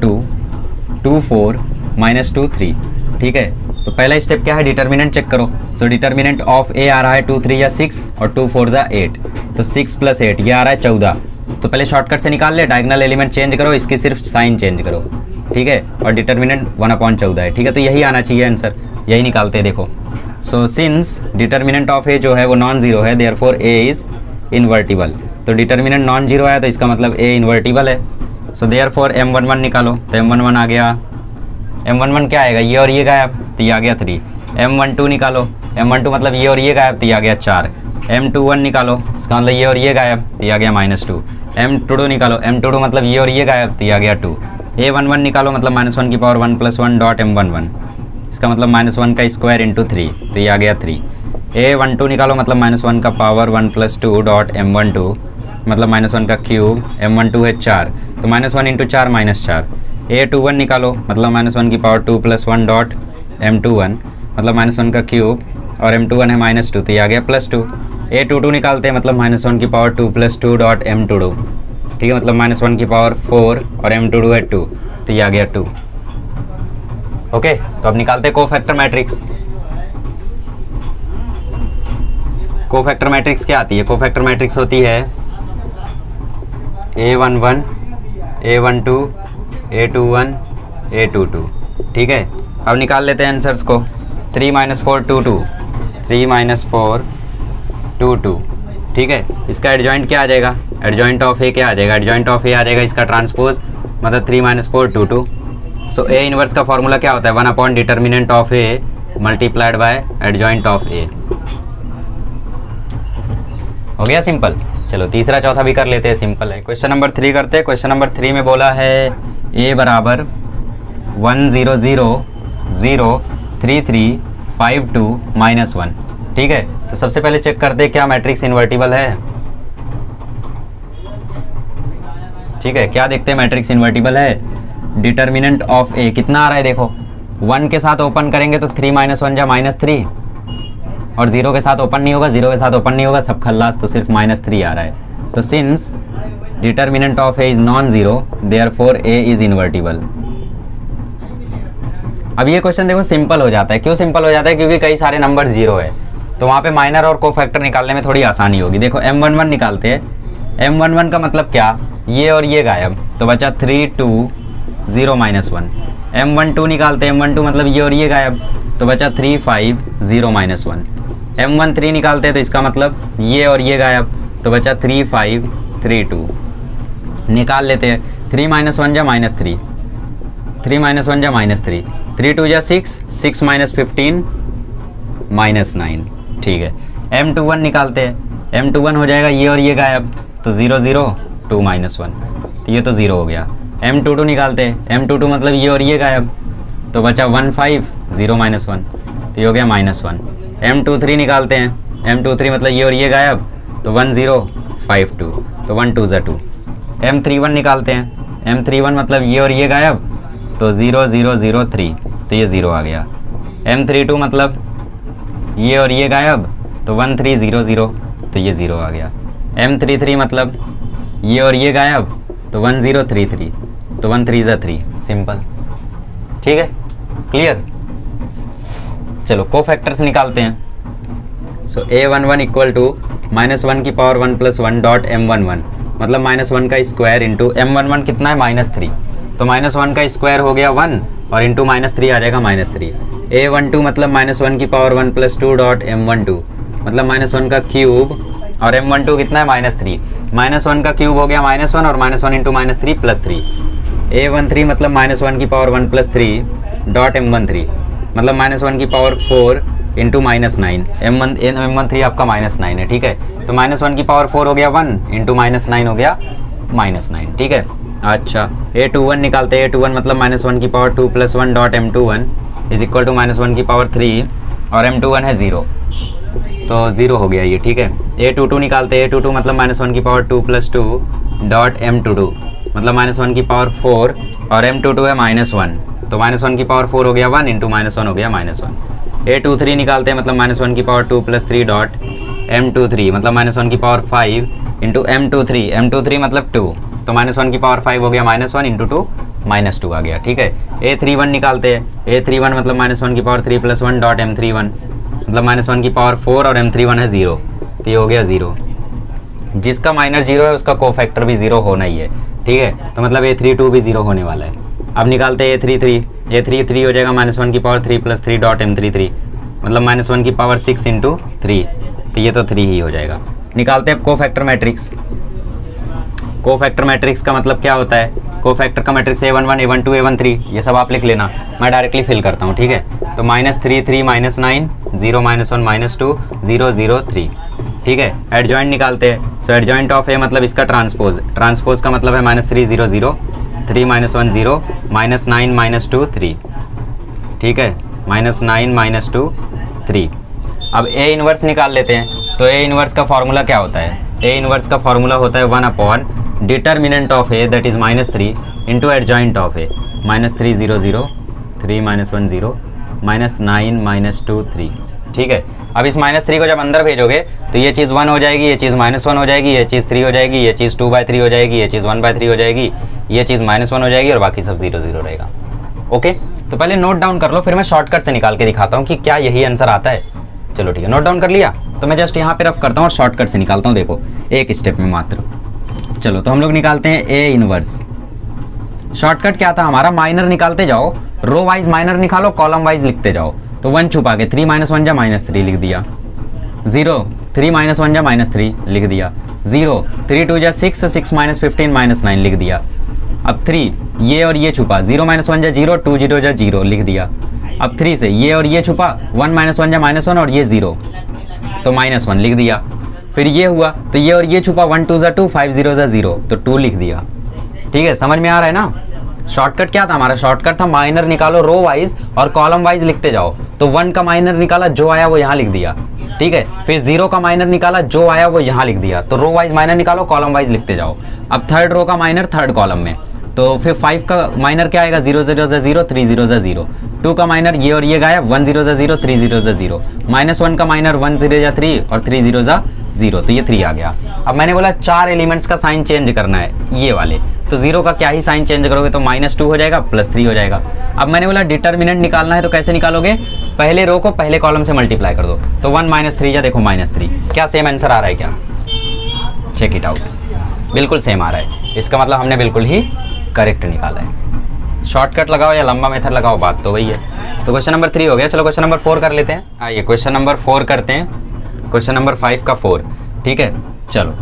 2 4 -2 3, ठीक है। तो पहला स्टेप क्या है, डिटर्मिनेंट चेक करो। सो डिटर्मिनेंट ऑफ a आ रहा है 2 3 या 6 और 2 4 जा 8, तो 6 + 8 ये आ रहा है 14। तो पहले शॉर्टकट से निकाल ले, डायगोनल एलिमेंट चेंज करो, इसकी सिर्फ साइन चेंज करो, ठीक है। और डिटर्मिनेंट 1/14 है, ठीक है। तो यही आना चाहिए आंसर, यही निकालते हैं, देखो। सो सिंस डिटर्मिनेंट ऑफ ए जो है वो नॉन जीरो है, देयरफॉर ए इज इन्वर्टिबल। तो डिटर्मिनेंट नॉन जीरो है, तो इसका मतलब ए इन्वर्टिबल है। सो देयरफॉर M11 निकालो, तो M11 आ गया, M11 क्या आएगा, ये और ये गायब, तो ये आ गया 3। M12 निकालो, M12 मतलब ये और ये गायब, तो ये आ गया 4। M21 निकालो, इसका मतलब ये और ये गायब, तो ये आ गया -2। M22 निकालो, M22 मतलब ये और ये गायब, तो ये आ गया 2। A11 निकालो, मतलब -1 की पावर 1 + 1 डॉट M11, इसका मतलब -1 का स्क्वायर इंटू 3, तो ये आ गया 3। A12 निकालो, मतलब -1 का पावर 1 + 2 डॉट M12, मतलब -1 का क्यूब, M12 है 4, तो -1 इंटू 4 -4। A21 निकालो, मतलब -1 की पावर 2 + 1 डॉट M21, मतलब -1 का क्यूब, और M21 है -2, तो ये आ गया +2। A22 निकालते हैं, मतलब -1 की पावर 2 + 2 डॉट M22, ठीक है, मतलब -1 की पावर 4 और M22 है 2, तो ये आ गया 2। ओके, तो अब निकालते हैं कोफैक्टर मैट्रिक्स। कोफैक्टर मैट्रिक्स क्या आती है? कोफैक्टर मैट्रिक्स होती है A11, A12, A21, A22, ठीक है। अब निकाल लेते हैं आंसर्स को। 3 - 4 2 2, 3 - 4 2 2, ठीक है। इसका एडजॉइंट क्या आ जाएगा? एडजॉइंट ऑफ ए क्या आ जाएगा? एडजॉइंट ऑफ ए आ जाएगा इसका ट्रांसपोज, मतलब 3 - 4 2 2। सो ए इनवर्स का फॉर्मूला क्या होता है? 1 / determinant of A multiplied by adjoint of A. हो गया सिंपल। चलो तीसरा चौथा भी कर लेते हैं, सिंपल है। क्वेश्चन नंबर 3 करते हैं। क्वेश्चन नंबर 3 में बोला है a बराबर 1 0 0 0 3 3 5 2 -1, ठीक है। तो सबसे पहले चेक करते हैं क्या मैट्रिक्स इन्वर्टिबल है, ठीक है। क्या देखते हैं? मैट्रिक्स इन्वर्टिबल है। डिटर्मिनेंट ऑफ ए कितना आ रहा है? देखो 1 के साथ ओपन करेंगे तो 3 - 1 जा -3, और 0 के साथ ओपन नहीं होगा, 0 के साथ ओपन नहीं होगा, सब खल्लास, तो सिर्फ -3 आ रहा है। तो since determinant of A is non zero, therefore A is invertible. अब ये क्वेश्चन देखो सिंपल हो जाता है। क्यों सिंपल हो जाता है? क्योंकि कई सारे नंबर 0 है, तो वहाँ पे माइनर और कोफैक्टर निकालने में थोड़ी आसानी होगी। देखो M11 निकालते हैं। M11 का मतलब क्या? ये और ये गायब, तो बचा 3 2 0 -1। M12 निकालते हैं। M12 मतलब ये और ये गायब, तो बचा 3 5 0 -1। M13 निकालते हैं, तो इसका मतलब ये और ये गायब, तो बचा 3 5 3 2। निकाल लेते हैं। 3 - 1 जा -3, 3 - 1 जा -3, 3 2 जा 6, 6 - 15 -9, ठीक है। M21 निकालते हैं। M21 हो जाएगा ये और ये गायब, तो 0 0 2 -1, तो ये तो 0 हो गया। M22 निकालते हैं। M22 मतलब ये और ये गायब, तो बचा 1 5 0 -1, तो ये हो गया -1। M23 निकालते हैं। M23 मतलब ये और ये गायब, तो 1 0 5 2, तो 1 2 ज़ा 2। M31 निकालते हैं। M31 मतलब ये और ये गायब, तो 0 0 0 3, तो ये 0 आ गया। M32 मतलब ये और ये गायब, तो 1 3 0 0, तो ये 0 आ गया। M33 मतलब ये और ये गायब, तो 1 0 3 3, तो 1 3 ज़ा 3, सिंपल, ठीक है, क्लियर। चलो कोफैक्टर्स निकालते हैं। सो A11 इक्वल टू -1 की पावर 1 + 1 डॉट M11, मतलब -1 का स्क्वायर इंटू M11 कितना है? -3, तो -1 का स्क्वायर हो गया 1, और इंटू -3 आ जाएगा -3। A12 मतलब -1 की पावर 1 + 2 डॉट M12, मतलब -1 का क्यूब, और M12 कितना है? -3, -1 का क्यूब हो गया -1, और -1 इंटू -3 +3। A13 मतलब -1 की पावर 1 + 3 डॉट M13, मतलब -1 की पावर 4 इंटू -9। M13 आपका -9 है, ठीक है। तो -1 की पावर 4 हो गया 1, इंटू -9 हो गया -9, ठीक है। अच्छा A21 निकालते हैं। A21 मतलब -1 की power 2 + 1 dot M21 is equal to -1 की पावर 3, और M21 है 0, तो 0 हो गया ये, ठीक है। A22 निकालते हैं। A22 मतलब -1 की पावर 2 + 2 डॉट M22, मतलब -1 की पावर 4, और M22 है -1, तो -1 की पावर 4 हो गया 1, इंटू -1 हो गया -1। A23 निकालते हैं। मतलब -1 की पावर 2 + 3 डॉट M23, मतलब -1 की पावर 5 इंटू M23, M23 मतलब 2, तो -1 की पावर 5 हो गया -1 इंटू 2 -2 आ गया, ठीक है। A31 निकालते हैं। A31 मतलब -1 की पावर 3 + 1 डॉट M31, मतलब -1 की पावर 4, और M31 है 0, तो ये हो गया 0। जिसका माइनर 0 है उसका कोफैक्टर भी 0 होना ही है, ठीक है। तो मतलब A32 भी 0 होने वाला है। अब निकालते हैं A33। A33 हो जाएगा -1 की पावर 3 + 3 डॉट M33, मतलब -1 की पावर 6 इंटू 3, तो ये तो 3 ही हो जाएगा। निकालते हैं कोफैक्टर मैट्रिक्स। कोफैक्टर मैट्रिक्स का मतलब क्या होता है? कोफैक्टर का मैट्रिक्स A11 A12 A13, ये सब आप लिख लेना, मैं डायरेक्टली फिल करता हूँ, ठीक है। तो -3 3 -9 0 -1 -2 0 0 3, ठीक है। एडजॉइंट निकालते हैं। सो एडजॉइंट ऑफ ए मतलब इसका ट्रांसपोज, ट्रांसपोज का मतलब है -3 0 0 3 -1 0 -9 -2 3, ठीक है। -9 -2 3। अब ए इनवर्स निकाल लेते हैं। तो ए इनवर्स का फॉर्मूला क्या होता है? ए इनवर्स का फॉर्मूला होता है 1 determinant of A that is -3 into adjoint of ए, -3 0 0 3 -1 0 -9 -2 3, ठीक है। अब इस -3 को जब अंदर भेजोगे तो ये चीज़ 1 हो जाएगी, ये चीज़ -1 हो जाएगी, ये चीज़ 3 हो जाएगी, ये चीज़ 2/3 हो जाएगी, ये चीज़ 1/3 हो जाएगी, ये चीज़ -1 हो जाएगी और बाकी सब 0 0 रहेगा। ओके, तो पहले नोट डाउन कर लो, फिर मैं शॉर्टकट से निकाल के दिखाता हूँ कि क्या यही आंसर आता है। चलो ठीक है, नोट डाउन कर लिया तो मैं जस्ट यहाँ पे रफ करता हूँ और शॉर्टकट से निकालता हूँ। देखो एक स्टेप में मात्र। चलो तो हम लोग निकालते हैं ए इनवर्स। शॉर्टकट क्या था हमारा? माइनर निकालते जाओ, रो वाइज माइनर निकालो, कॉलम वाइज लिखते जाओ। तो 1 छुपा के 3 -1 जा -3 लिख दिया, 0 3 -1 जा -3 लिख दिया, 0 3 2 जा 6 6 -15 -9 लिख दिया। अब 3 ये और ये छुपा, 0 -1 जा 0 2 0 जा 0 लिख दिया। अब 3 से ये और ये छुपा, 1 -1 जा -1 और ये 0 तो -1 लिख दिया। फिर ये हुआ तो ये और ये छुपा, 1 2 जा 2 5 0 जा 0 तो 2 लिख दिया, ठीक है। समझ में आ रहा है ना? शॉर्टकट क्या था हमारा? शॉर्टकट था माइनर निकालो रो वाइज और कॉलम वाइज लिखते जाओ। तो 1 का माइनर निकाला, जो आया वो यहाँ लिख दिया, ठीक है। फिर 0 का माइनर निकाला, जो आया वो यहाँ लिख दिया। तो रो वाइज माइनर निकालो, कॉलम वाइज लिखते जाओ। अब थर्ड रो का माइनर थर्ड कॉलम में, तो फिर 5 का माइनर क्या आएगा? 0 0 जा 0 3 0 जा 0। 2 का माइनर ये और ये गायब, 1 0 जा 0 3 0 जा 0। -1 का माइनर 1 0 जा 3 और 3 0 जा 0 तो ये 3 आ गया। अब मैंने बोला 4 एलिमेंट्स का साइन चेंज करना है ये वाले, तो 0 का क्या ही साइन चेंज करोगे तो -2 हो जाएगा, +3 हो जाएगा। अब मैंने बोला डिटर्मिनेंट निकालना है तो कैसे निकालोगे? पहले रो को पहले कॉलम से मल्टीप्लाई कर दो। तो 1 -3 या देखो -3, क्या सेम आंसर आ रहा है क्या? चेक इट आउट, बिल्कुल सेम आ रहा है। इसका मतलब हमने बिल्कुल ही करेक्ट निकाला है। शॉर्टकट लगाओ या लंबा मेथड लगाओ, बात तो वही है। तो क्वेश्चन नंबर 3 हो गया। चलो क्वेश्चन नंबर 4 कर लेते हैं। आइए क्वेश्चन नंबर 4 करते हैं। क्वेश्चन नंबर 5 का 4, ठीक है। चलो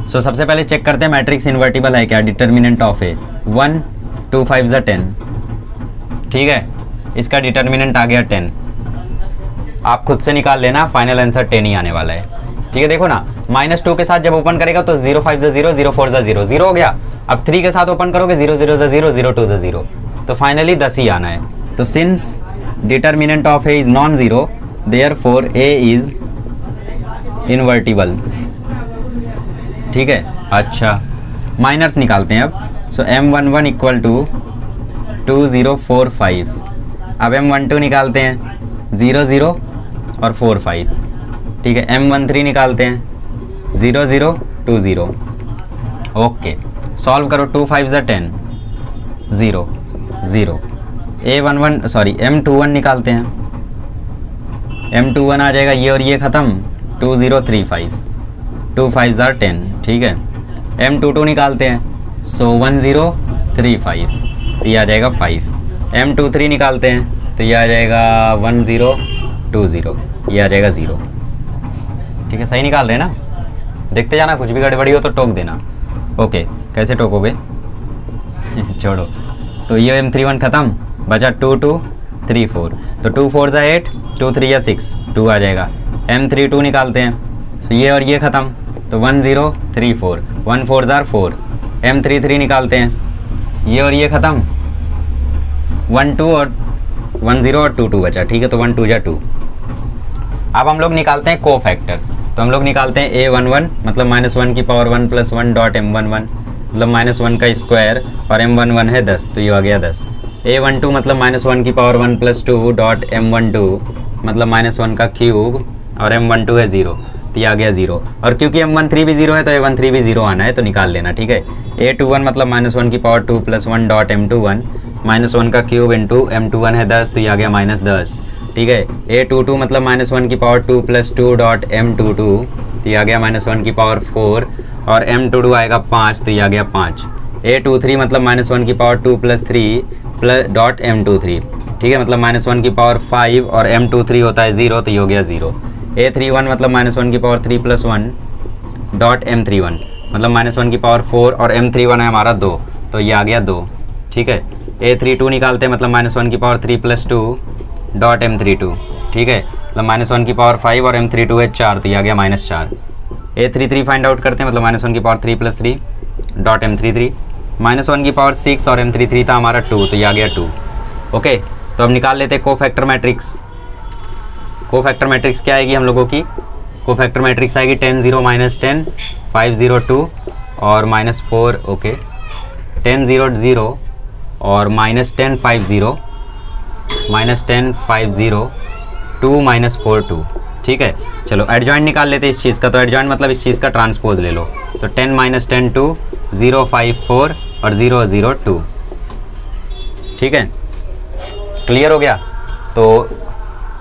सो सबसे पहले चेक करते हैं मैट्रिक्स इन्वर्टिबल है क्या। डिटर्मिनेंट ऑफ ए 1 2 5 10, ठीक है। इसका डिटर्मिनेंट आ गया 10। आप खुद से निकाल लेना, फाइनल आंसर 10 ही आने वाला है, ठीक है। देखो ना -2 के साथ जब ओपन करेगा तो 0 5 जा 0 0 4 जा 0 0 हो गया। अब 3 के साथ ओपन करोगे 0 0 जा 0 0 2 जा 0 तो फाइनली 10 ही आना है। तो since determinant of A is non zero therefore A is invertible, ठीक है। अच्छा माइनर्स निकालते हैं अब। सो M11 इक्वल टू 2045। अब M12 निकालते हैं 0 0 और 4 5, ठीक है। M13 निकालते हैं 0 0 2 0। ओके सॉल्व करो, 2 5 जा 10 0 0। M21 निकालते हैं। M21 आ जाएगा, ये और ये ख़त्म, 2035 2 5 जा 10, ठीक है। M22 निकालते हैं, सो 1035 तो ये आ जाएगा 5। M23 निकालते हैं तो ये आ जाएगा 1020, ये आ जाएगा 0, ठीक है। सही निकाल रहे हैं ना? देखते जाना, कुछ भी गड़बड़ी हो तो टोक देना। ओके कैसे टोकोगे? छोड़ो। तो ये M31 ख़त्म, बचा 2 2 3 4, तो 2 4 जा 8 2 3 या 6 2 आ जाएगा। M32 निकालते हैं, सो ये और ये ख़त्म, तो 1034 1 4 जार 4। M33 निकालते हैं, ये और ये ख़त्म, 1 2 और 1 0 और 2 2 बचा, ठीक है। तो 1 2 जा 2। अब हम लोग निकालते हैं को फैक्टर्स। तो हम लोग निकालते हैं A11 मतलब -1 की पावर 1 + 1 डॉट M11 मतलब -1 का स्क्वायर और M11 है 10 तो ये आ गया 10। A12 मतलब -1 की पावर 1 + 2 डॉट M12 मतलब -1 का क्यूब और M12 है 0 तो ये आ गया 0। और क्योंकि M13 भी 0 है तो A13 भी 0 आना है तो निकाल लेना, ठीक है। A21 मतलब -1 की पावर 2 + 1 डॉट M21 -1 का क्यूब इंटू M21 है 10 तो ये आ गया -10, ठीक है। A22 मतलब -1 की पावर 2 + 2 डॉट M22 तो ये आ गया -1 की पावर 4 और M22 आएगा 5 तो ये आ गया 5। A23 मतलब -1 की पावर 2 + 3 डॉट M23, ठीक है, मतलब -1 की पावर 5 और M23 होता है 0 तो ये हो गया 0। A31 मतलब -1 की पावर 3 + 1 डॉट M31 मतलब -1 की पावर 4 और M31 है हमारा 2 तो ये आ गया 2, ठीक है। A32 निकालते हैं मतलब -1 की पावर 3 + 2 डॉट M32, ठीक है, मतलब -1 की पावर 5 और M32 है 4, तो ये आ गया -4। A33 फाइंड आउट करते हैं, मतलब -1 की पावर 3 + 3 डॉट M33, -1 की पावर 6 और M33 था हमारा 2, तो ये आ गया 2। ओके, तो अब निकाल लेते हैं कोफैक्टर मैट्रिक्स। कोफैक्टर मैट्रिक्स क्या आएगी हम लोगों की? कोफैक्टर मैट्रिक्स आएगी 10 0 -10 5 0 2 और -4, ओके, 10 0 0 और -10 5 0 -10 5 0 2 -4 2, ठीक है। चलो एडजॉइंट निकाल लेते हैं इस चीज़ का, तो एडजॉइंट मतलब इस चीज़ का ट्रांसपोज ले लो, तो 10 -10 2 0 5 4 और 0 0 2, ठीक है, क्लियर हो गया। तो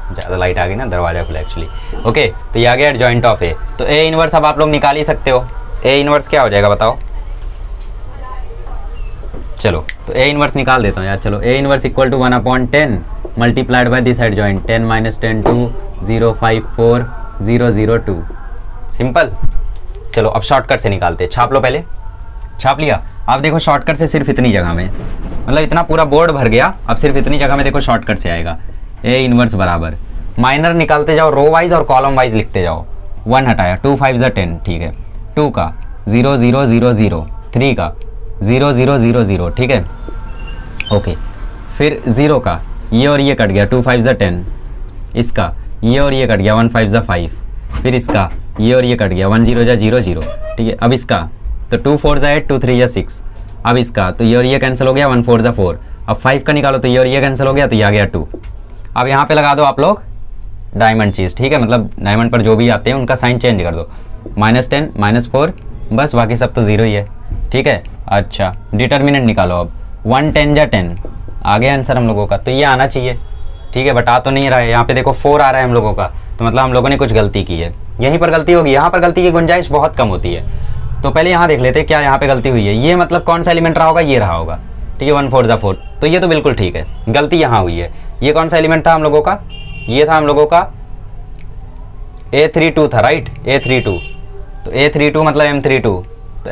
ज़्यादा लाइट आ गई ना, दरवाजा खुला एक्चुअली। ओके, तो ये आ गया एडजॉइंट ऑफ ए। तो ए इनवर्स अब आप लोग निकाल ही सकते हो। ए इनवर्स क्या हो जाएगा बताओ? चलो तो ए इनवर्स निकाल देता हूँ यार। चलो A inverse equal to 1/10 multiplied by this adjoint 10 -10 2 0 5 4 0 0 2, simple. चलो अब शॉर्टकट से निकालते हैं। छाप लो, पहले छाप लिया। अब देखो शॉर्टकट से सिर्फ इतनी जगह में, मतलब इतना पूरा बोर्ड भर गया, अब सिर्फ इतनी जगह में देखो शॉर्टकट से आएगा ए इनवर्स बराबर, माइनर निकालते जाओ रो वाइज और कॉलम वाइज लिखते जाओ। 1 हटाया, 2 5 10, ठीक है, 2 का 0 0 0 0, 3 का 0 0 0 0, ठीक है, ओके। फिर 0 का ये और ये कट गया, 2 5 10, इसका ये और ये कट गया, 1 5 5, फिर इसका ये और ये कट गया, 1 0 0 0, ठीक है। अब इसका तो 2 4 8 2 3 6, अब इसका तो ये और ये कैंसिल हो गया, 1 4 4। अब 5 का निकालो तो ये और ये कैंसिल हो गया, तो ये आ गया 2। अब यहाँ पे लगा दो आप लोग डायमंड चीज़, ठीक है, मतलब डायमंड पर जो भी आते हैं उनका साइन चेंज कर दो, -10 -4, बस बाकी सब तो ज़ीरो ही है, ठीक है। अच्छा डिटर्मिनेंट निकालो अब, 1 10 जा 10 आ गया आंसर हम लोगों का, तो ये आना चाहिए, ठीक है, बट आ तो नहीं रहा है। यहाँ पे देखो 4 आ रहा है हम लोगों का, तो मतलब हम लोगों ने कुछ गलती की है, यहीं पर गलती होगी, यहाँ पर गलती की गुंजाइश बहुत कम होती है। तो पहले यहाँ देख लेते हैं क्या यहाँ पे गलती हुई है। ये मतलब कौन सा एलिमेंट रहा होगा? ये रहा होगा, ठीक है, 1 4 जा 4, तो ये तो बिल्कुल ठीक है, गलती यहाँ हुई है। ये कौन सा एलिमेंट था हम लोगों का? ये था हम लोगों का A32 था, राइट, A32, तो A32 मतलब M32, तो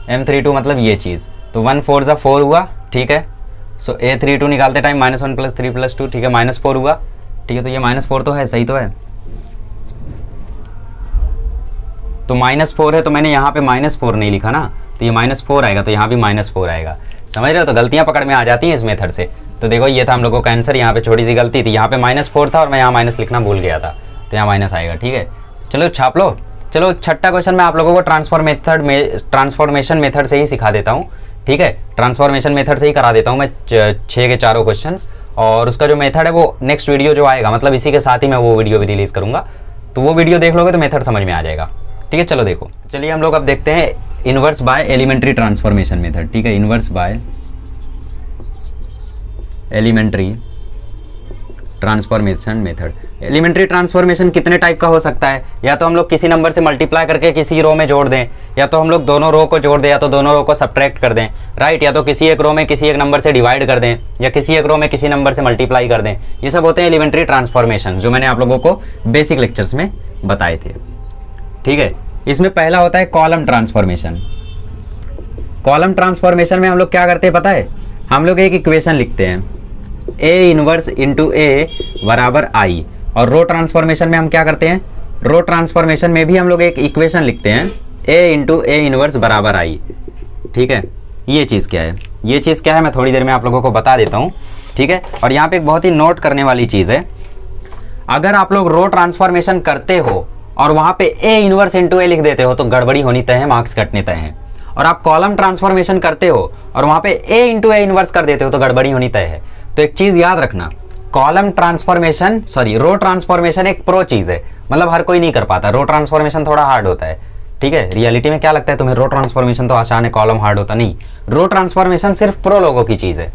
M32 मतलब ये चीज़, तो 1 4 जा 4 हुआ, ठीक है। सो A32 निकालते टाइम -1 + 3 + 2, ठीक है, -4 हुआ, ठीक है, तो ये -4 तो है, सही तो है, तो -4 है, तो मैंने यहाँ पे -4 नहीं लिखा ना, तो ये -4 आएगा, तो यहाँ भी -4 आएगा, समझ रहे हो? तो गलतियाँ पकड़ में आ जाती हैं इस मेथड से। तो देखो ये था हम लोगों का आंसर, यहाँ पे छोटी सी गलती थी, यहाँ पे -4 था और मैं यहाँ माइनस लिखना भूल गया था, तो यहाँ माइनस आएगा, ठीक है। चलो छाप लो। चलो छठा क्वेश्चन मैं आप लोगों को ट्रांसफॉर्मेशन मेथड से ही सिखा देता हूँ, ठीक है, ट्रांसफॉर्मेशन मेथड से ही करा देता हूँ मैं 6 के चारों क्वेश्चन, और उसका जो मेथड है वो नेक्स्ट वीडियो जो आएगा, मतलब इसी के साथ ही मैं वो वीडियो भी रिलीज़ करूँगा, तो वो वीडियो देख लोगे तो मेथड समझ में आ जाएगा, ठीक है। चलो देखो, चलिए हम लोग अब देखते हैं inverse by elementary transformation method, ठीक है, inverse by elementary transformation method. Elementary transformation कितने टाइप का हो सकता है? या तो हम लोग किसी नंबर से मल्टीप्लाई करके किसी रो में जोड़ दें, या तो हम लोग दोनों रो को जोड़ दें, या तो दोनों रो को सब्ट्रैक्ट कर दें, राइट, या तो किसी एक रो में किसी एक नंबर से डिवाइड कर दें, या किसी एक रो में किसी नंबर से मल्टीप्लाई कर दें। ये सब होते हैं एलिमेंट्री ट्रांसफॉर्मेशन, जो मैंने आप लोगों को बेसिक लेक्चर्स में बताए थे, ठीक है। इसमें पहला होता है कॉलम ट्रांसफॉर्मेशन। कॉलम ट्रांसफॉर्मेशन में हम लोग क्या करते हैं पता है? हम लोग एक इक्वेशन लिखते हैं, ए इनवर्स इंटू ए बराबर आई, और रो ट्रांसफॉर्मेशन में हम क्या करते हैं? रो ट्रांसफॉर्मेशन में भी हम लोग एक इक्वेशन लिखते हैं, ए इंटू ए इनवर्स बराबर आई, ठीक है। ये चीज़ क्या है? ये चीज़ क्या है मैं थोड़ी देर में आप लोगों को बता देता हूँ, ठीक है। और यहाँ पे एक बहुत ही नोट करने वाली चीज़ है, अगर आप लोग रो ट्रांसफॉर्मेशन करते हो और वहाँ पे ए इनवर्स इंटू ए लिख देते हो तो गड़बड़ी होनी तय है, मार्क्स कटने तय हैं। और आप कॉलम ट्रांसफॉर्मेशन करते हो और वहाँ पे ए इंटू ए इनवर्स कर देते हो तो गड़बड़ी होनी तय है। तो एक चीज़ याद रखना, कॉलम ट्रांसफॉर्मेशन रो ट्रांसफॉर्मेशन एक प्रो चीज़ है, मतलब हर कोई नहीं कर पाता। रो ट्रांसफॉर्मेशन थोड़ा हार्ड होता है, ठीक है। रियलिटी में क्या लगता है तुम्हें? रो ट्रांसफॉर्मेशन तो आसान है, कॉलम हार्ड होता नहीं। रो ट्रांसफॉर्मेशन सिर्फ प्रो लोगों की चीज़ है,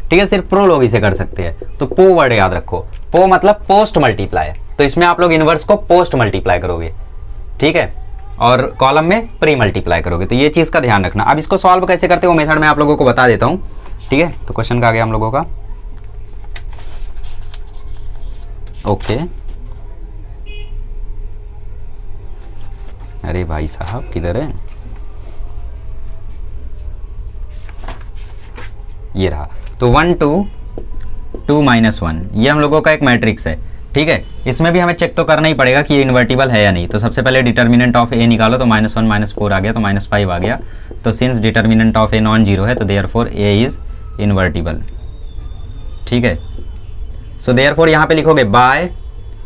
ठीक है, सिर्फ प्रो लोग इसे कर सकते हैं। तो पो वर्ड याद रखो, पो मतलब पोस्ट मल्टीप्लाई, तो इसमें आप लोग इनवर्स को पोस्ट मल्टीप्लाई करोगे, ठीक है, और कॉलम में प्री मल्टीप्लाई करोगे। तो ये चीज़ का ध्यान रखना। अब इसको सॉल्व कैसे करते हो मेथड में आप लोगों को बता देता हूँ, ठीक है। तो क्वेश्चन का आ गया हम लोगों का, ओके। अरे भाई साहब किधर है? ये रहा। तो 1 2 2 -1, ये हम लोगों का एक मैट्रिक्स है, ठीक है। इसमें भी हमें चेक तो करना ही पड़ेगा कि ये इन्वर्टिबल है या नहीं। तो सबसे पहले डिटर्मिनेंट ऑफ ए निकालो, तो -1 -4 आ गया, तो -5 आ गया। तो since determinant of a non zero है, तो देयरफॉर ए इज इन्वर्टिबल, ठीक है। सो देयरफॉर यहाँ पे लिखोगे बाय,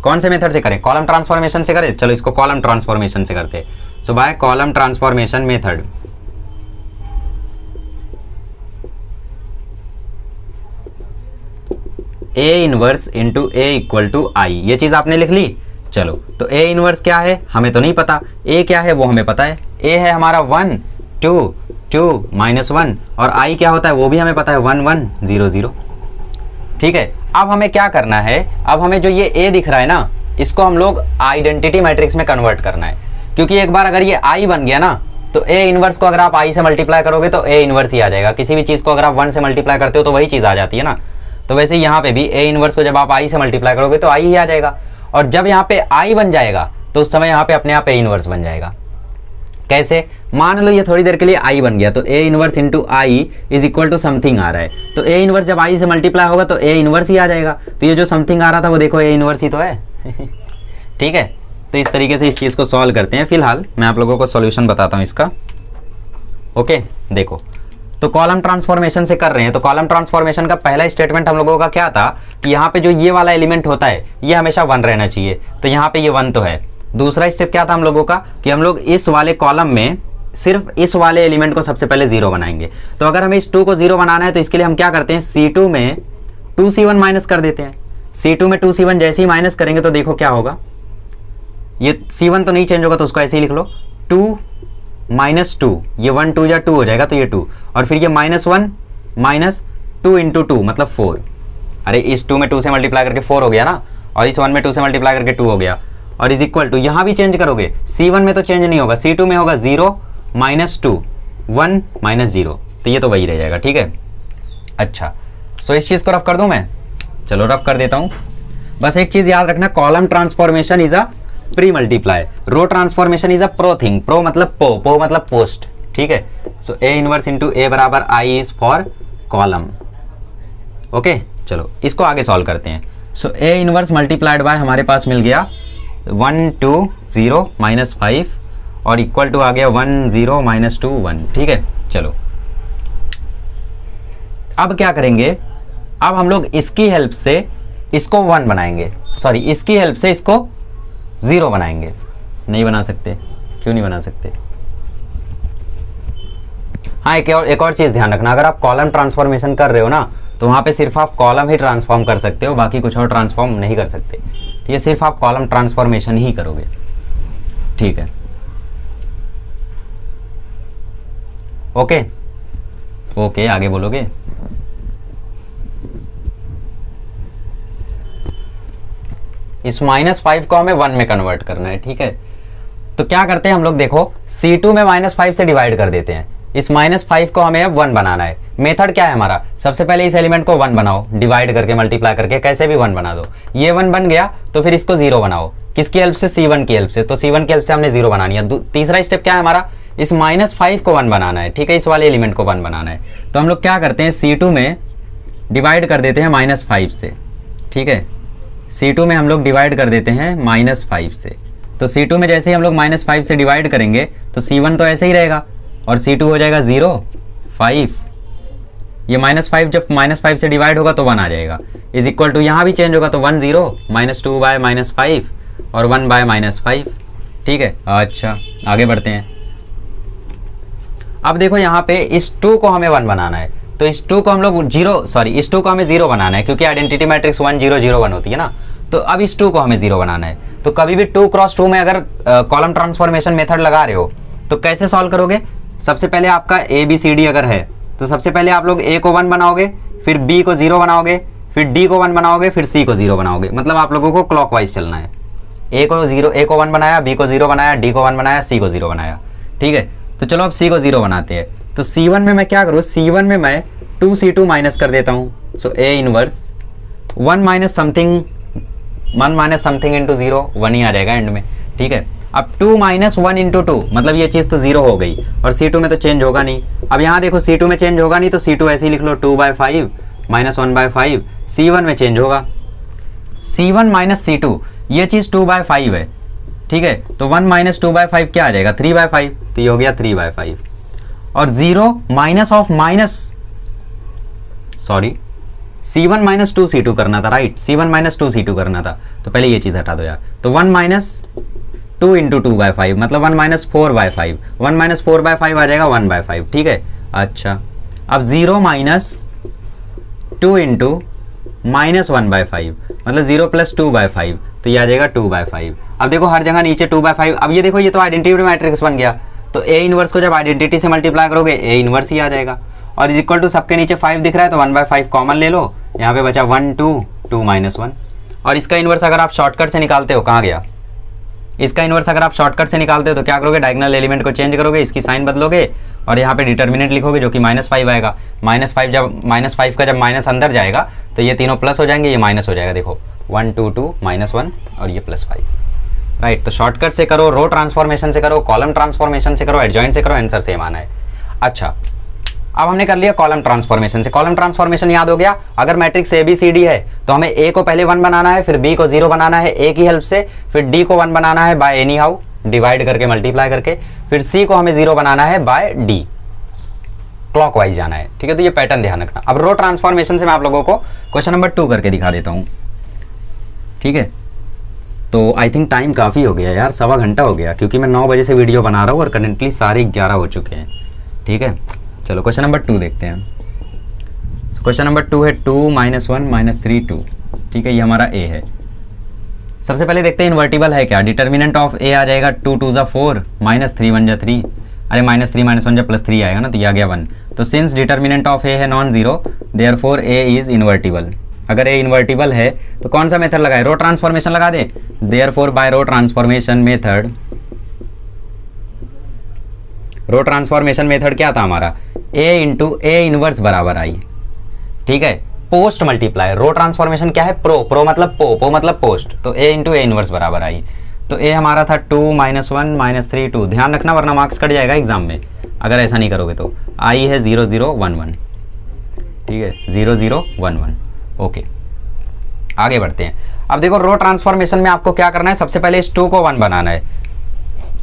कौन से मेथड से करें, कॉलम ट्रांसफॉर्मेशन से करें, चलो इसको कॉलम ट्रांसफॉर्मेशन से करते हैं। So by column transformation method, A inverse into A equal to I, ये चीज आपने लिख ली। चलो तो ए इनवर्स क्या है हमें तो नहीं पता, ए क्या है वो हमें पता है, ए है हमारा 1 2 2 -1, और आई क्या होता है वो भी हमें पता है 1 1 0 0, ठीक है। अब हमें क्या करना है, अब हमें जो ये ए दिख रहा है ना, इसको हम लोग आइडेंटिटी मैट्रिक्स में कन्वर्ट करना है, क्योंकि एक बार अगर ये आई बन गया ना, तो ए इनवर्स को अगर आप आई से मल्टीप्लाई करोगे तो ए इनवर्स ही आ जाएगा। किसी भी चीज को अगर आप 1 से मल्टीप्लाई करते हो तो वही चीज आ जाती है ना। तो वैसे यहाँ पे भी ए इनवर्स को जब आप आई से मल्टीप्लाई करोगे तो आई ही आ जाएगा, और जब यहाँ पे आई बन जाएगा तो उस समय यहाँ पे अपने आप ए इनवर्स बन जाएगा। कैसे, मान लो ये थोड़ी देर के लिए आई बन गया, तो A inverse into I is equal to something आ रहा है, तो ए इनवर्स जब आई से मल्टीप्लाई होगा तो ए इनवर्स ही आ जाएगा। तो ये जो समथिंग आ रहा था वो देखो ए इनवर्स ही तो है ठीक है। तो इस तरीके से इस चीज़ को सॉल्व करते हैं। फिलहाल मैं आप लोगों को सॉल्यूशन बताता हूँ इसका। ओके देखो, तो कॉलम ट्रांसफॉर्मेशन से कर रहे हैं, तो कॉलम ट्रांसफॉर्मेशन का पहला स्टेटमेंट हम लोगों का क्या था कि यहाँ पे जो ये वाला एलिमेंट होता है ये हमेशा 1 रहना चाहिए, तो यहाँ पे ये 1 तो है। दूसरा स्टेप क्या था हम लोगों का कि हम लोग इस वाले कॉलम में सिर्फ इस वाले एलिमेंट को सबसे पहले 0 बनाएंगे। तो अगर हमें इस 2 को 0 बनाना है तो इसके लिए हम क्या करते हैं, C2 में 2C1 माइनस कर देते हैं। C2 में 2C1 जैसे ही माइनस करेंगे तो देखो क्या होगा, ये C1 तो नहीं चेंज होगा, तो उसको ऐसे ही लिख लो 2 -2, ये 1 2 या 2 हो जाएगा तो ये 2, और फिर ये -1 -2 इंटू 2 मतलब 4। अरे इस 2 में 2 से मल्टीप्लाई करके 4 हो गया ना, और इस 1 में 2 से मल्टीप्लाई करके 2 हो गया, और इज इक्वल टू यहाँ भी चेंज करोगे, C1 में तो चेंज नहीं होगा, C2 में होगा 0 -2 1 -0, तो ये तो वही रह जाएगा, ठीक है। अच्छा सो इस चीज़ को रफ कर दूं मैं, चलो रफ कर देता हूँ। बस एक चीज़ याद रखना, column transformation is a pre multiply, row transformation is a pro thing, pro मतलब पो मतलब पोस्ट, ठीक है। सो ए इनवर्स इंटू ए बराबर I is for column. Okay चलो इसको आगे सॉल्व करते हैं। सो ए इनवर्स मल्टीप्लाइड बाय हमारे पास मिल गया 1 2 0 -5 और इक्वल टू आ गया 1 0 -2 1, ठीक है। चलो अब क्या करेंगे, अब हम लोग इसकी हेल्प से इसको 1 बनाएंगे, सॉरी इसकी हेल्प से इसको 0 बनाएंगे। नहीं बना सकते, क्यों नहीं बना सकते? हाँ एक और चीज़ ध्यान रखना, अगर आप कॉलम ट्रांसफॉर्मेशन कर रहे हो ना तो वहाँ पे सिर्फ आप कॉलम ही ट्रांसफॉर्म कर सकते हो, बाकी कुछ और ट्रांसफॉर्म नहीं कर सकते। ये सिर्फ आप कॉलम ट्रांसफॉर्मेशन ही करोगे, ठीक है। ओके ओके आगे बोलोगे। इस -5 को हमें 1 में कन्वर्ट करना है, ठीक है। तो क्या करते हैं हम लोग, देखो C2 में -5 से डिवाइड कर देते हैं, इस -5 को हमें अब 1 बनाना है। मेथड क्या है हमारा, सबसे पहले इस एलिमेंट को 1 बनाओ, डिवाइड करके मल्टीप्लाई करके कैसे भी 1 बना दो। ये 1 बन गया तो फिर इसको 0 बनाओ, किसकी हेल्प से, C1 की हेल्प से। तो C1 की हेल्प से हमने 0 बनानी है। तीसरा स्टेप क्या है हमारा, इस -5 को 1 बनाना है, ठीक है, इस वाले एलिमेंट को 1 बनाना है। तो हम लोग क्या करते हैं, C2 में डिवाइड कर देते हैं -5 से, ठीक है। C2 में हम लोग डिवाइड कर देते हैं -5 से। तो C2 में जैसे ही हम लोग -5 से डिवाइड करेंगे तो C1 तो ऐसे ही रहेगा, और C2 हो जाएगा 0 5, ये -5 जब -5 से डिवाइड होगा तो 1 आ जाएगा, इज इक्वल टू यहाँ भी चेंज होगा तो 1 0 -2 बाय -5 और 1 बाय -5, ठीक है। अच्छा आगे बढ़ते हैं। अब देखो यहाँ पे इस 2 को हमें 1 बनाना है, तो इस 2 को हम लोग इस 2 को हमें 0 बनाना है, क्योंकि आइडेंटिटी मैट्रिक्स 1 0 0 1 होती है ना। तो अब इस 2 को हमें 0 बनाना है। तो कभी भी 2 क्रॉस 2 में अगर कॉलम ट्रांसफॉर्मेशन मेथड लगा रहे हो तो कैसे सॉल्व करोगे, सबसे पहले आपका ABCD अगर है तो सबसे पहले आप लोग A को 1 बनाओगे, फिर B को 0 बनाओगे, फिर D को 1 बनाओगे, फिर C को 0 बनाओगे। मतलब आप लोगों को क्लॉकवाइज चलना है। A को 1 बनाया, B को 0 बनाया, D को 1 बनाया, C को 0 बनाया, ठीक है। तो चलो अब C को 0 बनाते हैं। तो C1 में मैं क्या करूँ, C1 में मैं 2C2 माइनस कर देता हूँ। सो A inverse 1 minus something into 0 1 ही आ जाएगा एंड में, ठीक है। अब 2 - 1 इंटू 2 मतलब ये चीज़ तो 0 हो गई, और C2 में तो चेंज होगा नहीं। अब यहाँ देखो C2 में चेंज होगा नहीं तो C2 ऐसे ही लिख लो 2/5 माइनस 1/5 C1 में चेंज होगा। C1 माइनस C2 ये चीज़ 2/5 है, ठीक है, तो 1 माइनस 2/5 क्या आ जाएगा 3/5, तो ये हो गया 3/5। और 0 minus of minus sorry C1 minus 2C2 करना था, राइट, C1 माइनस 2C2 करना था, तो पहले ये चीज़ हटा दो यार। तो 1 माइनस 2 इंटू 2/5 मतलब 1 माइनस 4/5, 1 माइनस 4/5 आ जाएगा 1/5, ठीक है। अच्छा अब 0 माइनस 2 इंटू माइनस 1/5 मतलब 0 प्लस 2/5, तो ये आ जाएगा 2/5। अब देखो हर जगह नीचे 2/5, अब ये देखो ये तो आइडेंटिटी मैट्रिक्स बन गया, तो ए इनवर्स को जब आइडेंटिटी से मल्टीप्लाई करोगे ए इनवर्स ही आ जाएगा। और इज इक्वल टू सबके नीचे 5 दिख रहा है तो 1/5 कॉमन ले लो, यहाँ पे बचा 1 2 2 माइनस 1। और इसका इनवर्स अगर आप शॉर्टकट से निकालते हो, कहाँ गया, इसका इनवर्स अगर आप शॉर्टकट से निकालते हो तो क्या करोगे, डायगोनल एलिमेंट को चेंज करोगे, इसकी साइन बदलोगे और यहाँ पे डिटर्मिनेंट लिखोगे जो कि -5 आएगा। -5 का जब माइनस अंदर जाएगा तो ये तीनों प्लस हो जाएंगे, ये माइनस हो जाएगा। देखो 1 2 2 -1 और ये +5, राइट। तो शॉर्टकट से करो, रो ट्रांसफॉर्मेशन से करो, कॉलम ट्रांसफॉर्मेशन से करो, एडजॉइंट से करो, आंसर सेम आना है। अच्छा अब हमने कर लिया कॉलम ट्रांसफॉर्मेशन से। कॉलम ट्रांसफॉर्मेशन याद हो गया, अगर मैट्रिक्स ABCD है तो हमें A को पहले 1 बनाना है, फिर B को 0 बनाना है A की हेल्प से, फिर D को 1 बनाना है बाय एनी हाउ डिवाइड करके मल्टीप्लाई करके, फिर C को हमें 0 बनाना है बाय D, क्लॉकवाइज जाना है, ठीक है। तो ये पैटर्न ध्यान रखना। अब रो ट्रांसफॉर्मेशन से मैं आप लोगों को क्वेश्चन नंबर 2 करके दिखा देता हूँ, ठीक है। तो आई थिंक टाइम काफ़ी हो गया यार, 1.25 घंटा हो गया, क्योंकि मैं 9 बजे से वीडियो बना रहा हूँ और करेंटली साढ़े 11 हो चुके हैं, ठीक है। चलो क्वेश्चन नंबर 2 देखते हैं। क्वेश्चन नंबर 2 है 2 -1 -3 2, ठीक है, ये हमारा A है। सबसे पहले देखते हैं इन्वर्टिबल है क्या। डिटर्मिनेंट ऑफ A आ जाएगा 2 2 ज़ा 4 -3 1 ज़ा 3, अरे -3 -1 ज़ा +3 आएगा ना, तो ये आ गया 1। तो सिंस डिटर्मिनेंट ऑफ A है non zero, therefore A is invertible. अगर A इन्वर्टिबल है तो कौन सा मेथड लगाए, रो ट्रांसफॉर्मेशन लगा दे। Therefore by row transformation method, row transformation method क्या था हमारा, A इंटू A इनवर्स बराबर आई, ठीक है, पोस्ट मल्टीप्लाई। रो ट्रांसफॉर्मेशन क्या है, प्रो मतलब पो मतलब पोस्ट, तो A इंटू A इनवर्स बराबर आई। तो A हमारा था 2 -1 -3 2, ध्यान रखना वरना मार्क्स कट जाएगा एग्जाम में अगर ऐसा नहीं करोगे तो। आई है 0 0 1 1, ठीक है, 0 0 1 1, ओके। आगे बढ़ते हैं। अब देखो रो ट्रांसफॉर्मेशन में आपको क्या करना है, सबसे पहले इस 2 को 1 बनाना है,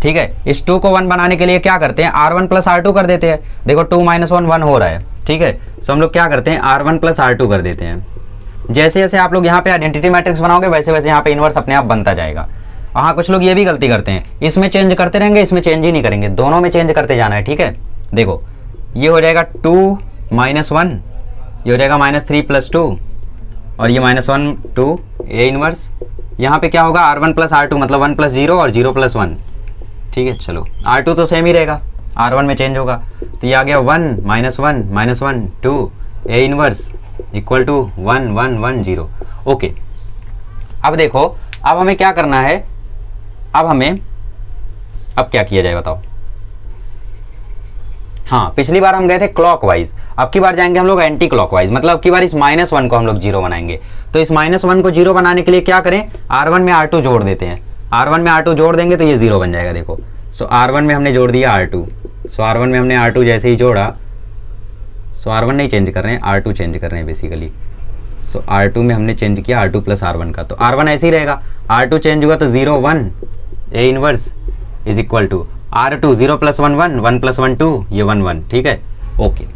ठीक है। इस 2 को 1 बनाने के लिए क्या करते हैं, R1 + R2 कर देते हैं। देखो 2 - 1 1 हो रहा है, ठीक है, तो हम लोग क्या करते हैं R1 + R2 कर देते हैं। जैसे जैसे आप लोग यहाँ पे आइडेंटिटी मैट्रिक्स बनाओगे वैसे वैसे यहाँ पे इनवर्स अपने आप बनता जाएगा। हाँ कुछ लोग ये भी गलती करते हैं, इसमें चेंज करते रहेंगे, इसमें चेंज ही नहीं करेंगे, दोनों में चेंज करते जाना है, ठीक है। देखो ये हो जाएगा 2 - 1, ये हो जाएगा -3 + 2 और ये -1 2 A इनवर्स। यहाँ पे क्या होगा R1 + R2 मतलब 1 + 0 और 0 + 1, ठीक है। चलो R2 तो सेम ही रहेगा, R1 में चेंज होगा, तो ये आ गया 1 -1 -1 2 A inverse equal to 1 1 1 0, okay. अब देखो अब हमें क्या करना है, अब क्या किया जाए बताओ। हाँ पिछली बार हम गए थे क्लॉकवाइज, अब की बार जाएंगे हम लोग एंटी क्लॉकवाइज, मतलब अब की बार इस -1 को हम लोग 0 बनाएंगे। तो इस -1 को 0 बनाने के लिए क्या करें, R1 में R2 जोड़ देते हैं। R1 में R2 जोड़ देंगे तो ये 0 बन जाएगा। देखो सो R1 में हमने जोड़ दिया R2, सो R1 में हमने R2 जैसे ही जोड़ा, सो R1 नहीं चेंज कर रहे हैं, R2 चेंज कर रहे हैं बेसिकली। सो R2 में हमने चेंज किया R2 + R1 का, तो R1 ऐसे ही रहेगा, R2 चेंज हुआ तो 0 1 A inverse is equal to R2 0 + 1 1 1 + 1 2, ये 1 1, ठीक है, ओके।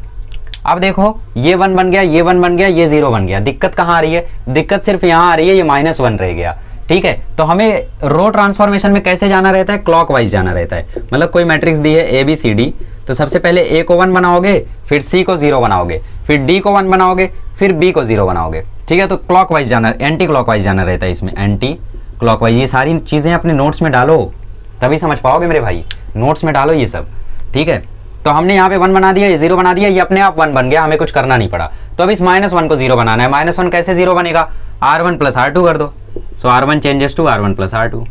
अब देखो ये 1 बन गया, ये 1 बन गया, ये 0 बन गया। दिक्कत कहाँ आ रही है, दिक्कत सिर्फ यहाँ आ रही है, ये -1 रह गया, ठीक है। तो हमें रो ट्रांसफॉर्मेशन में कैसे जाना रहता है, क्लॉकवाइज जाना रहता है। मतलब कोई मैट्रिक्स दी है ABCD, तो सबसे पहले A को 1 बनाओगे, फिर C को 0 बनाओगे, फिर D को 1 बनाओगे, फिर B को 0 बनाओगे, ठीक है। तो क्लॉकवाइज जाना, एंटी क्लॉकवाइज जाना रहता है इसमें, एंटी क्लॉकवाइज। ये सारी चीज़ें अपने नोट्स में डालो तभी समझ पाओगे मेरे भाई, नोट्स में डालो ये सब, ठीक है। तो हमने यहाँ पे 1 बना दिया, ये 0 बना दिया, ये अपने आप 1 बन गया, हमें कुछ करना नहीं पड़ा। तो अब इस -1 को 0 बनाना है। -1 कैसे 0 बनेगा, R1 + R2 कर दो, सो R1 changes to R1 + R2।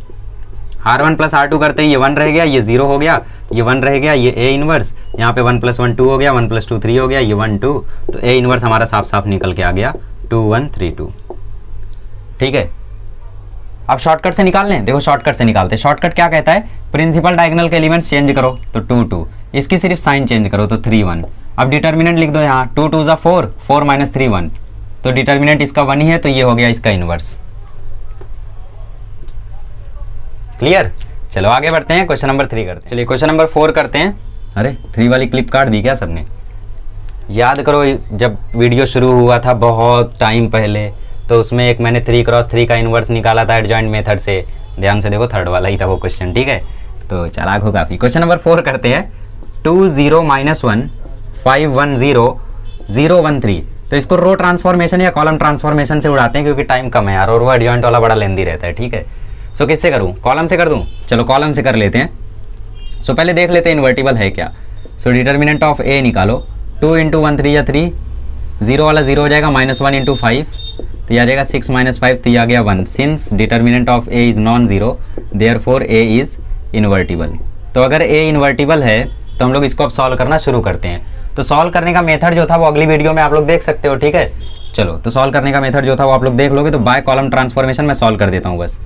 R1 + R2 करते ही ये 1 रह गया, ये 0 हो गया, ये 1 रह गया, ये A इनवर्स, यहाँ पे 1 + 1 2 हो गया, 1 + 2 3 हो गया, ये 1 2, तो A इनवर्स हमारा साफ साफ निकल के आ गया 2 1 3 2, ठीक है। अब शॉर्टकट से निकाल लें, देखो शॉर्टकट से निकालते हैं। शॉर्टकट क्या कहता है, प्रिंसिपल डायगोनल के एलिमेंट्स चेंज करो तो 2 2, इसकी सिर्फ साइन चेंज करो तो 3 1। अब डिटर्मिनेंट लिख दो यहाँ, 2 2 ज़ा 4 4 - 3 1, तो डिटर्मिनेंट इसका 1 ही है, तो ये हो गया इसका इनवर्स। क्लियर? चलो आगे बढ़ते हैं, क्वेश्चन नंबर 3 करते हैं। चलिए क्वेश्चन नंबर 4 करते हैं। अरे 3 वाली क्लिप काट दी क्या सबने? याद करो जब वीडियो शुरू हुआ था बहुत टाइम पहले, तो उसमें एक मैंने 3x3 का इन्वर्स निकाला था एडजॉइंट मेथड से। ध्यान से देखो, थर्ड वाला ही था वो क्वेश्चन, ठीक है? तो चालाक हो काफ़ी। क्वेश्चन नंबर 4 करते हैं। 2 0 -1 5 1 0 0 1 3। तो इसको रो ट्रांसफॉर्मेशन या कॉलम ट्रांसफॉर्मेशन से उड़ाते हैं क्योंकि टाइम कम है यार, और वो एडजॉइंट वाला बड़ा लेंदी रहता है, ठीक है? सो किससे करूँ? कॉलम से कर दूँ? चलो कॉलम से कर लेते हैं। सो पहले देख लेते हैं इन्वर्टिबल है क्या। सो डिटर्मिनेंट ऑफ ए निकालो। 2 × 1 3 या 3, 0 वाला 0 हो जाएगा, -1 × 5 तो ये आ जाएगा 6 - 5 तो ये आ गया 1। Since determinant of A is non zero therefore A is invertible. तो अगर ए इन्वर्टिबल है तो हम लोग इसको अब सॉल्व करना शुरू करते हैं। तो सॉल्व करने का मेथड जो था वो अगली वीडियो में आप लोग देख सकते हो, ठीक है? चलो तो सॉल्व करने का मेथड जो था वो आप लोग देख लोगे। तो बाय कॉलम ट्रांसफॉर्मेशन मैं सॉल्व कर देता हूँ बस।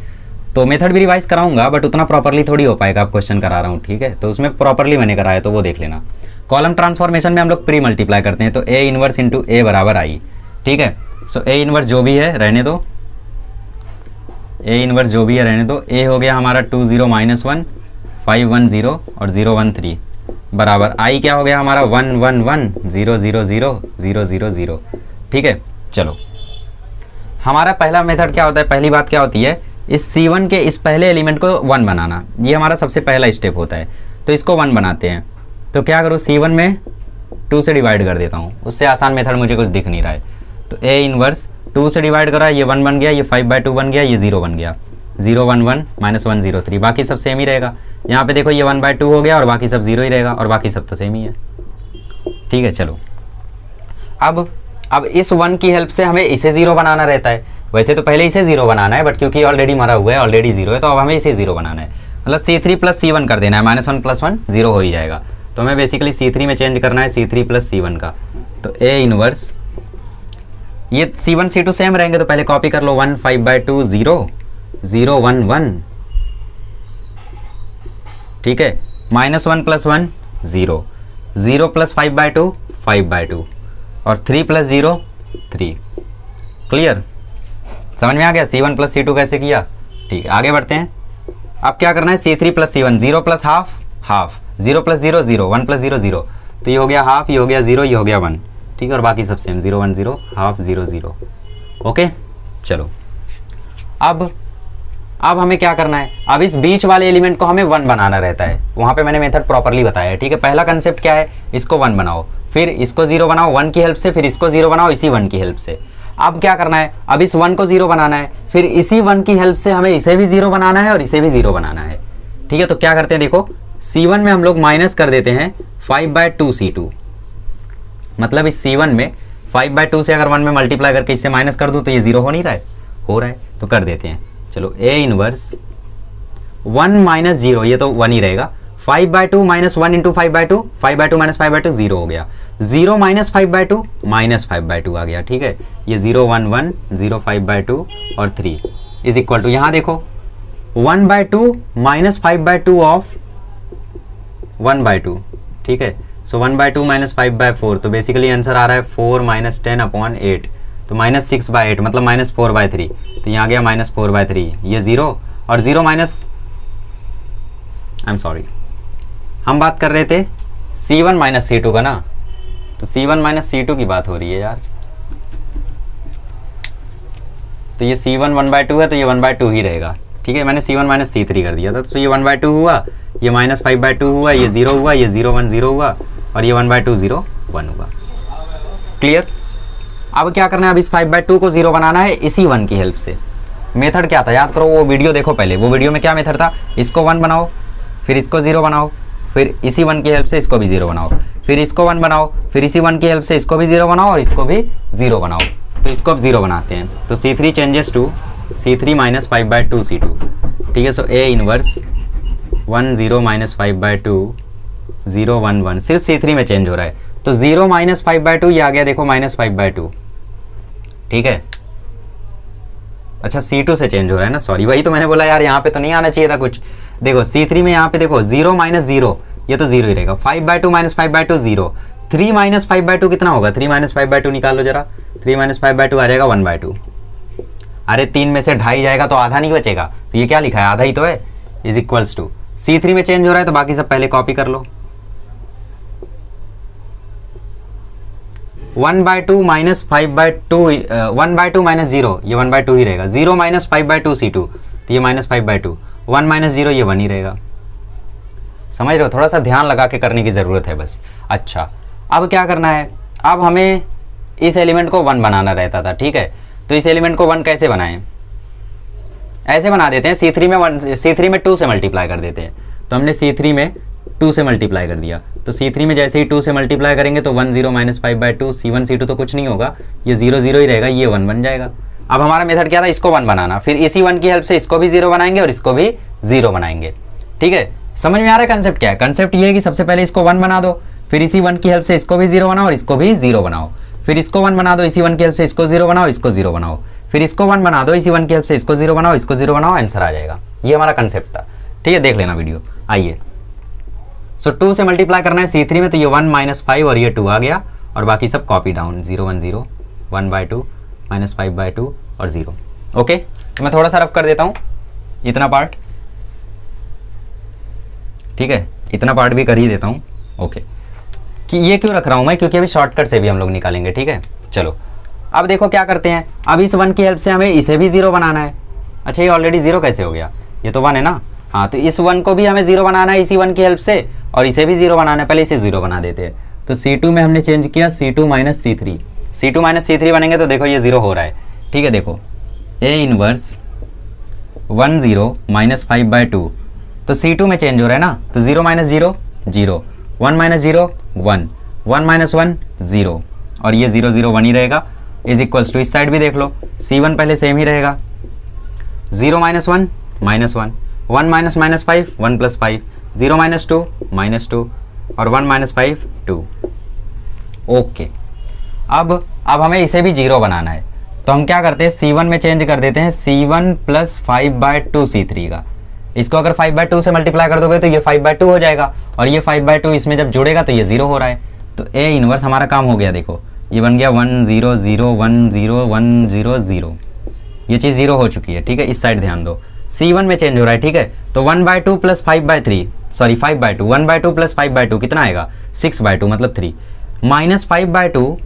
तो मेथड भी रिवाइज कराऊंगा बट उतना प्रॉपरली थोड़ी हो पाएगा, आप क्वेश्चन करा रहा हूँ, ठीक है? तो उसमें प्रॉपरली मैंने कराया तो वो देख लेना। कॉलम ट्रांसफॉर्मेशन में हम लोग प्री मल्टीप्लाई करते हैं, तो ए इनवर्स इंटू ए बराबर आई, ठीक है? सो ए इनवर्स जो भी है रहने दो, ए इनवर्स जो भी है रहने दो। ए हो गया हमारा 2 0 -1 5 1 0 और 0 1 3 बराबर आई क्या हो गया हमारा 1 1 1 0 0 0 0 0 0, ठीक है? चलो हमारा पहला मेथड क्या होता है, पहली बात क्या होती है, इस C1 के इस पहले एलिमेंट को 1 बनाना। ये हमारा सबसे पहला स्टेप होता है, तो इसको 1 बनाते हैं। तो क्या करूँ, C1 में 2 से डिवाइड कर देता हूँ, उससे आसान मेथड मुझे कुछ दिख नहीं रहा है। तो ए इनवर्स 2 से डिवाइड करा, ये 1 बन गया, ये 5/2 बन गया, ये 0 बन गया। 0 1 1 -1 0 3, बाकी सब सेम ही रहेगा। यहाँ पे देखो ये 1/2 हो गया और बाकी सब 0 ही रहेगा, और बाकी सब तो सेम ही है, ठीक है? चलो अब इस 1 की हेल्प से हमें इसे 0 बनाना रहता है। वैसे तो पहले इसे 0 बनाना है, बट क्योंकि ऑलरेडी मरा हुआ है, ऑलरेडी 0 है, तो अब हमें इसे 0 बनाना है। मतलब C3 + C1 कर देना है, -1 + 1 0 हो ही जाएगा। तो हमें बेसिकली C3 में चेंज करना है C3 + C1 का। तो ए इनवर्स, ये C1 C2 सेम रहेंगे तो पहले कॉपी कर लो। 1 5/2 0 0 1 1, ठीक है? -1 + 1 0 0 + 5/2 5/2 और 3 + 0 3। क्लियर? समझ में आ गया C1 + C2 कैसे किया? ठीक है, आगे बढ़ते हैं। अब क्या करना है, C3 + C1 0 + हाफ हाफ, 0 + 0 0, 1 + 0 0, तो ये हो गया हाफ, ये हो गया 0, ये हो गया 1, ठीक है? और बाकी सब सेम 0 1 0 हाफ 0 0। ओके चलो अब हमें क्या करना है, अब इस बीच वाले एलिमेंट को हमें 1 बनाना रहता है। वहाँ पे मैंने मेथड प्रॉपरली बताया है, ठीक है? पहला कंसेप्ट क्या है, इसको 1 बनाओ, फिर इसको 0 बनाओ 1 की हेल्प से, फिर इसको 0 बनाओ इसी 1 की हेल्प से। अब क्या करना है, अब इस 1 को 0 बनाना है, फिर इसी 1 की हेल्प से हमें इसे भी 0 बनाना है और इसे भी 0 बनाना है, ठीक है? तो क्या करते हैं, देखो C1 में हम लोग माइनस कर देते हैं 5/2 C2। मतलब इस C1 में 5/2 से अगर 1 में मल्टीप्लाई करके इससे माइनस कर दूं तो ये 0 हो नहीं रहा है, हो रहा है, तो कर देते हैं। चलो ए इनवर्स 1 - 0, ये तो 1 ही रहेगा। 5/2 -1 × 5/2, 5/2 - 5/2 0 हो गया। 0 - 5/2 -5/2 आ गया, ठीक है? ये 0 1 1 0 5/2 और 3 इज इक्वल टू, यहाँ देखो 1/2 -5/2 ऑफ 1/2, ठीक है? सो 1/2 -5/4, तो बेसिकली आंसर आ रहा है 4 - 10/8, तो -6/8 मतलब -4/3, तो यहाँ गया -4/3, ये 0 और 0 माइनस, आई एम सॉरी, हम बात कर रहे थे C1 - C2 का ना, तो C1 - C2 की बात हो रही है यार। तो ये C1 1/2 है, तो ये 1/2 ही रहेगा, ठीक है? मैंने C1 - C3 कर दिया था, तो ये 1/2 हुआ, ये -5/2 हुआ, ये 0 हुआ, ये 0 1 0 हुआ, और ये 1/2 0 1 हुआ। क्लियर? अब क्या करना है, अब इस 5/2 को 0 बनाना है इसी 1 की हेल्प से। मेथड क्या था, याद करो, वो वीडियो देखो पहले, वो वीडियो में क्या मेथड था, इसको 1 बनाओ, फिर इसको 0 बनाओ, फिर इसी 1 की हेल्प से इसको भी 0 बनाओ, फिर इसको 1 बनाओ, फिर इसी 1 की हेल्प से इसको भी 0 बनाओ और इसको भी 0 बनाओ। तो इसको अब 0 बनाते हैं, तो C3 changes to C3 - 5/2 C2, ठीक है? सो ए इनवर्स 1 0 - 5/2 0 1 1 सिर्फ C3 में चेंज हो रहा है, तो 0 - 5/2 ये आ गया, देखो -5/2, ठीक है? अच्छा C2 से चेंज हो रहा है ना, सॉरी, वही तो मैंने बोला यार, यहाँ पे तो नहीं आना चाहिए था कुछ। देखो C3 में यहाँ पे देखो 0 - 0, ये तो 0 ही रहेगा। 5/2 - 5/2 0, 3 माइनस 5/2 कितना होगा? 3 माइनस 5/2 निकाल लो जरा। 3 माइनस 5/2 आ जाएगा 1/2। अरे 3 में से 2.5 जाएगा तो आधा नहीं बचेगा, तो ये क्या लिखा है? आधा ही तो है। इज इक्वल्स टू C3 में चेंज हो रहा है तो बाकी सब पहले कॉपी कर लो। 1/2 माइनस 5/2 1/2 माइनस 0, ये 1/2 ही रहेगा। 0 माइनस 5/2 C2, तो ये माइनस 5/2। 1 माइनस 0, ये 1 ही रहेगा। समझ रहे हो? थोड़ा सा ध्यान लगा के करने की ज़रूरत है बस। अच्छा, अब क्या करना है? अब हमें इस एलिमेंट को 1 बनाना रहता था, ठीक है। तो इस एलिमेंट को 1 कैसे बनाएं? ऐसे बना देते हैं, C3 में 2 से मल्टीप्लाई कर देते हैं। तो हमने C3 में 2 से मल्टीप्लाई कर दिया, तो C3 में जैसे ही 2 से मल्टीप्लाई करेंगे तो 1 0 माइनस 5/2, C1 C2 तो कुछ नहीं होगा, ये 0 0 ही रहेगा, ये 1 बन जाएगा। अब हमारा मेथड क्या था? इसको 1 बनाना, फिर इसी 1 की हेल्प से इसको भी 0 बनाएंगे और इसको भी 0 बनाएंगे, ठीक है। समझ में आ रहा है कंसेप्ट क्या है? कंसेप्ट ये है कि सबसे पहले इसको 1 बना दो, फिर इसी 1 की हेल्प से इसको भी 0 बनाओ और इसको भी 0 बनाओ, फिर इसको 1 बना दो, इसी 1 की हेल्प से इसको 0 बनाओ, इसको 0 बनाओ, फिर इसको 1 बना दो, इसी 1 की हेल्प से इसको 0 बनाओ, इसको 0 बनाओ, आंसर आ जाएगा। ये हमारा कंसेप्ट था, ठीक है। देख लेना वीडियो। आइए, सो 2 से मल्टीप्लाई करना है C3 में, तो ये 1 माइनस 5 और ये 2 आ गया, और बाकी सब कॉपी डाउन। 0 1 0, 1/2 माइनस 5/2 और 0। ओके, तो मैं थोड़ा सा रफ कर देता हूँ इतना पार्ट, ठीक है। इतना पार्ट भी कर ही देता हूँ। ओके, कि ये क्यों रख रहा हूँ मैं? क्योंकि अभी शॉर्टकट से भी हम लोग निकालेंगे, ठीक है। चलो, अब देखो क्या करते हैं। अब इस 1 की हेल्प से हमें इसे भी 0 बनाना है। अच्छा, ये ऑलरेडी 0 कैसे हो गया? ये तो 1 है ना। हाँ, तो इस 1 को भी हमें 0 बनाना है इसी 1 की हेल्प से, और इसे भी 0 बनाना है। पहले इसे 0 बना देते हैं। तो C2 में हमने चेंज किया C2 minus C3। C2 minus C3 बनेंगे तो देखो ये 0 हो रहा है, ठीक है। देखो A इनवर्स 1 0 माइनस 5/2, तो C2 में चेंज हो रहा है ना, तो 0 माइनस 0 0, 1 माइनस 0 1, 1 माइनस 1 0, और ये 0 0 1 ही रहेगा। इज इक्वल्स टू इस साइड भी देख लो, C1 पहले सेम ही रहेगा। 0 minus 1 minus 1, 1 minus minus 5 1 plus 5, 0 minus 2 minus 2, और 1 माइनस 5 2। ओके, अब हमें इसे भी 0 बनाना है, तो हम क्या करते हैं? C1 में चेंज कर देते हैं C1 प्लस 5/2 C3 का। इसको अगर 5/2 से मल्टीप्लाई कर दोगे तो ये 5/2 हो जाएगा, और ये 5/2 इसमें जब जुड़ेगा तो ये 0 हो रहा है। तो A इनवर्स हमारा काम हो गया। देखो ये बन गया 1 0 0 1 0 1 0 0, ये चीज़ 0 हो चुकी है, ठीक है। इस साइड ध्यान दो, C1 में चेंज हो रहा है, ठीक है। तो 1/2 प्लस 5/3, सॉरी 5/2, 1/2 प्लस 5/2 कितना आएगा? 6/2 मतलब 3, माइनस 5/2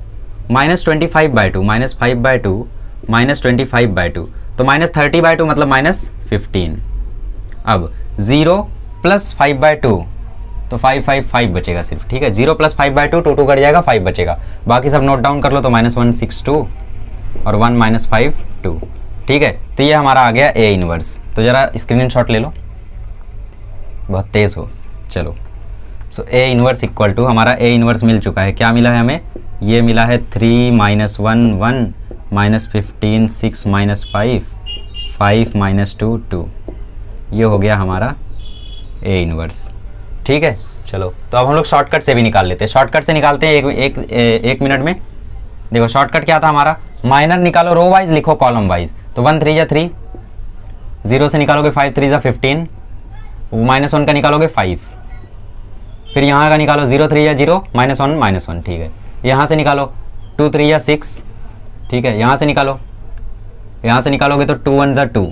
माइनस 25/2, माइनस 5/2 माइनस 25/2, तो माइनस 30/2 मतलब माइनस 15। अब 0 प्लस 5/2, तो 5 5 5 बचेगा सिर्फ, ठीक है। 0 प्लस 5/2, 2 2 कट जाएगा, 5 बचेगा। बाकी सब नोट डाउन कर लो, तो -1 6 2 और 1 माइनस 5 2, ठीक है। तो ये हमारा आ गया A इनवर्स। तो ज़रा स्क्रीनशॉट ले लो, बहुत तेज़ हो। चलो, सो A इनवर्स इक्वल टू, हमारा A इनवर्स मिल चुका है। क्या मिला है हमें? ये मिला है 3 माइनस 1 1 माइनस 15 6 माइनस 5 5 माइनस 2 2, ये हो गया हमारा A इनवर्स, ठीक है। चलो, तो अब हम लोग शॉर्टकट से भी निकाल लेते हैं। शॉर्टकट से निकालते हैं एक मिनट में। देखो शॉर्टकट क्या था हमारा? माइनर निकालो रो वाइज, लिखो कॉलम वाइज। तो 1 3 जा 3, 0 से निकालोगे 5 3 जा 15, -1 का निकालोगे 5, फिर यहाँ का निकालो 0 3 या 0 -1 ठीक है। यहाँ से निकालो 2 3 या 6, ठीक है। यहाँ से निकालो, यहाँ से निकालोगे तो 2 1 जा 2,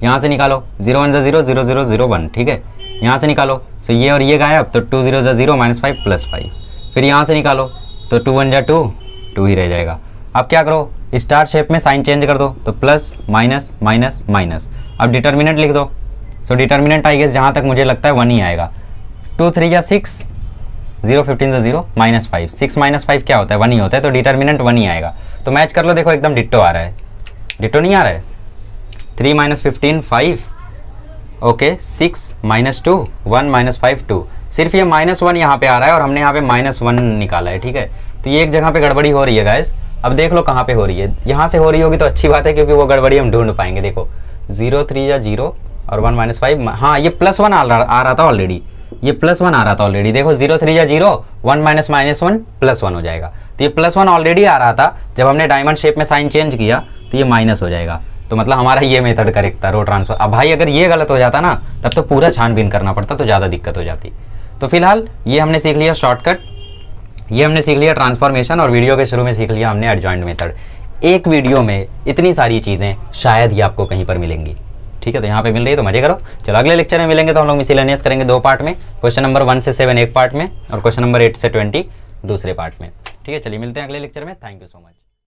यहाँ से निकालो 0 1 जा 0 0 0 0 1, ठीक है। यहाँ से निकालो, सो ये और ये गायब, तो 2 0 जा 0 -5 +5, फिर यहाँ से निकालो तो 2 1 जा 2 2 ही रह जाएगा। अब क्या करो? स्टार शेप में साइन चेंज कर दो, तो प्लस माइनस माइनस माइनस। अब डिटर्मिनेंट लिख दो। सो डिटर्मिनेंट आई गेस जहाँ तक मुझे लगता है 1 ही आएगा। 2 3 या 6, 0 15 जा 0 -5, 6 -5 क्या होता है? 1 ही होता है, तो डिटर्मिनेंट 1 ही आएगा। तो मैच कर लो, देखो एकदम डिट्टो आ रहा है। डिट्टो नहीं आ रहा है? 3 -15 5, ओके 6 -2 1 -5 2, सिर्फ ये -1 यहाँ पे आ रहा है और हमने यहाँ पे -1 निकाला है, ठीक है। तो ये एक जगह पे गड़बड़ी हो रही है गाइस। अब देख लो कहाँ पे हो रही है। यहाँ से हो रही होगी तो अच्छी बात है, क्योंकि वो गड़बड़ी हम ढूंढ पाएंगे। देखो 0 3 या 0 और 1 -5, हाँ ये +1 आ रहा था ऑलरेडी, ये +1 आ रहा था ऑलरेडी। देखो 0 3 या 0 1 -1 +1 हो जाएगा। तो ये +1 ऑलरेडी आ रहा था, जब हमने डायमंड शेप में साइन चेंज किया तो ये माइनस हो जाएगा। तो मतलब हमारा ये मेथड करेक्ट था, रो ट्रांसफर। अब भाई अगर ये गलत हो जाता ना, तब तो पूरा छानबीन करना पड़ता, तो ज़्यादा दिक्कत हो जाती। तो फिलहाल ये हमने सीख लिया शॉर्टकट, ये हमने सीख लिया ट्रांसफॉर्मेशन, और वीडियो के शुरू में सीख लिया हमने एडजॉइंट मेथड। एक वीडियो में इतनी सारी चीज़ें शायद ही आपको कहीं पर मिलेंगी। ठीक है, तो यहाँ पे मिल रही है तो मजे करो। चलो अगले लेक्चर में मिलेंगे, तो हम लोग मिसलेनियस करेंगे 2 पार्ट में, क्वेश्चन नंबर 1 से 7 एक पार्ट में और क्वेश्चन नंबर 8 से 20 दूसरे पार्ट में। ठीक है, चलिए मिलते हैं अगले लेक्चर में। Thank you so much.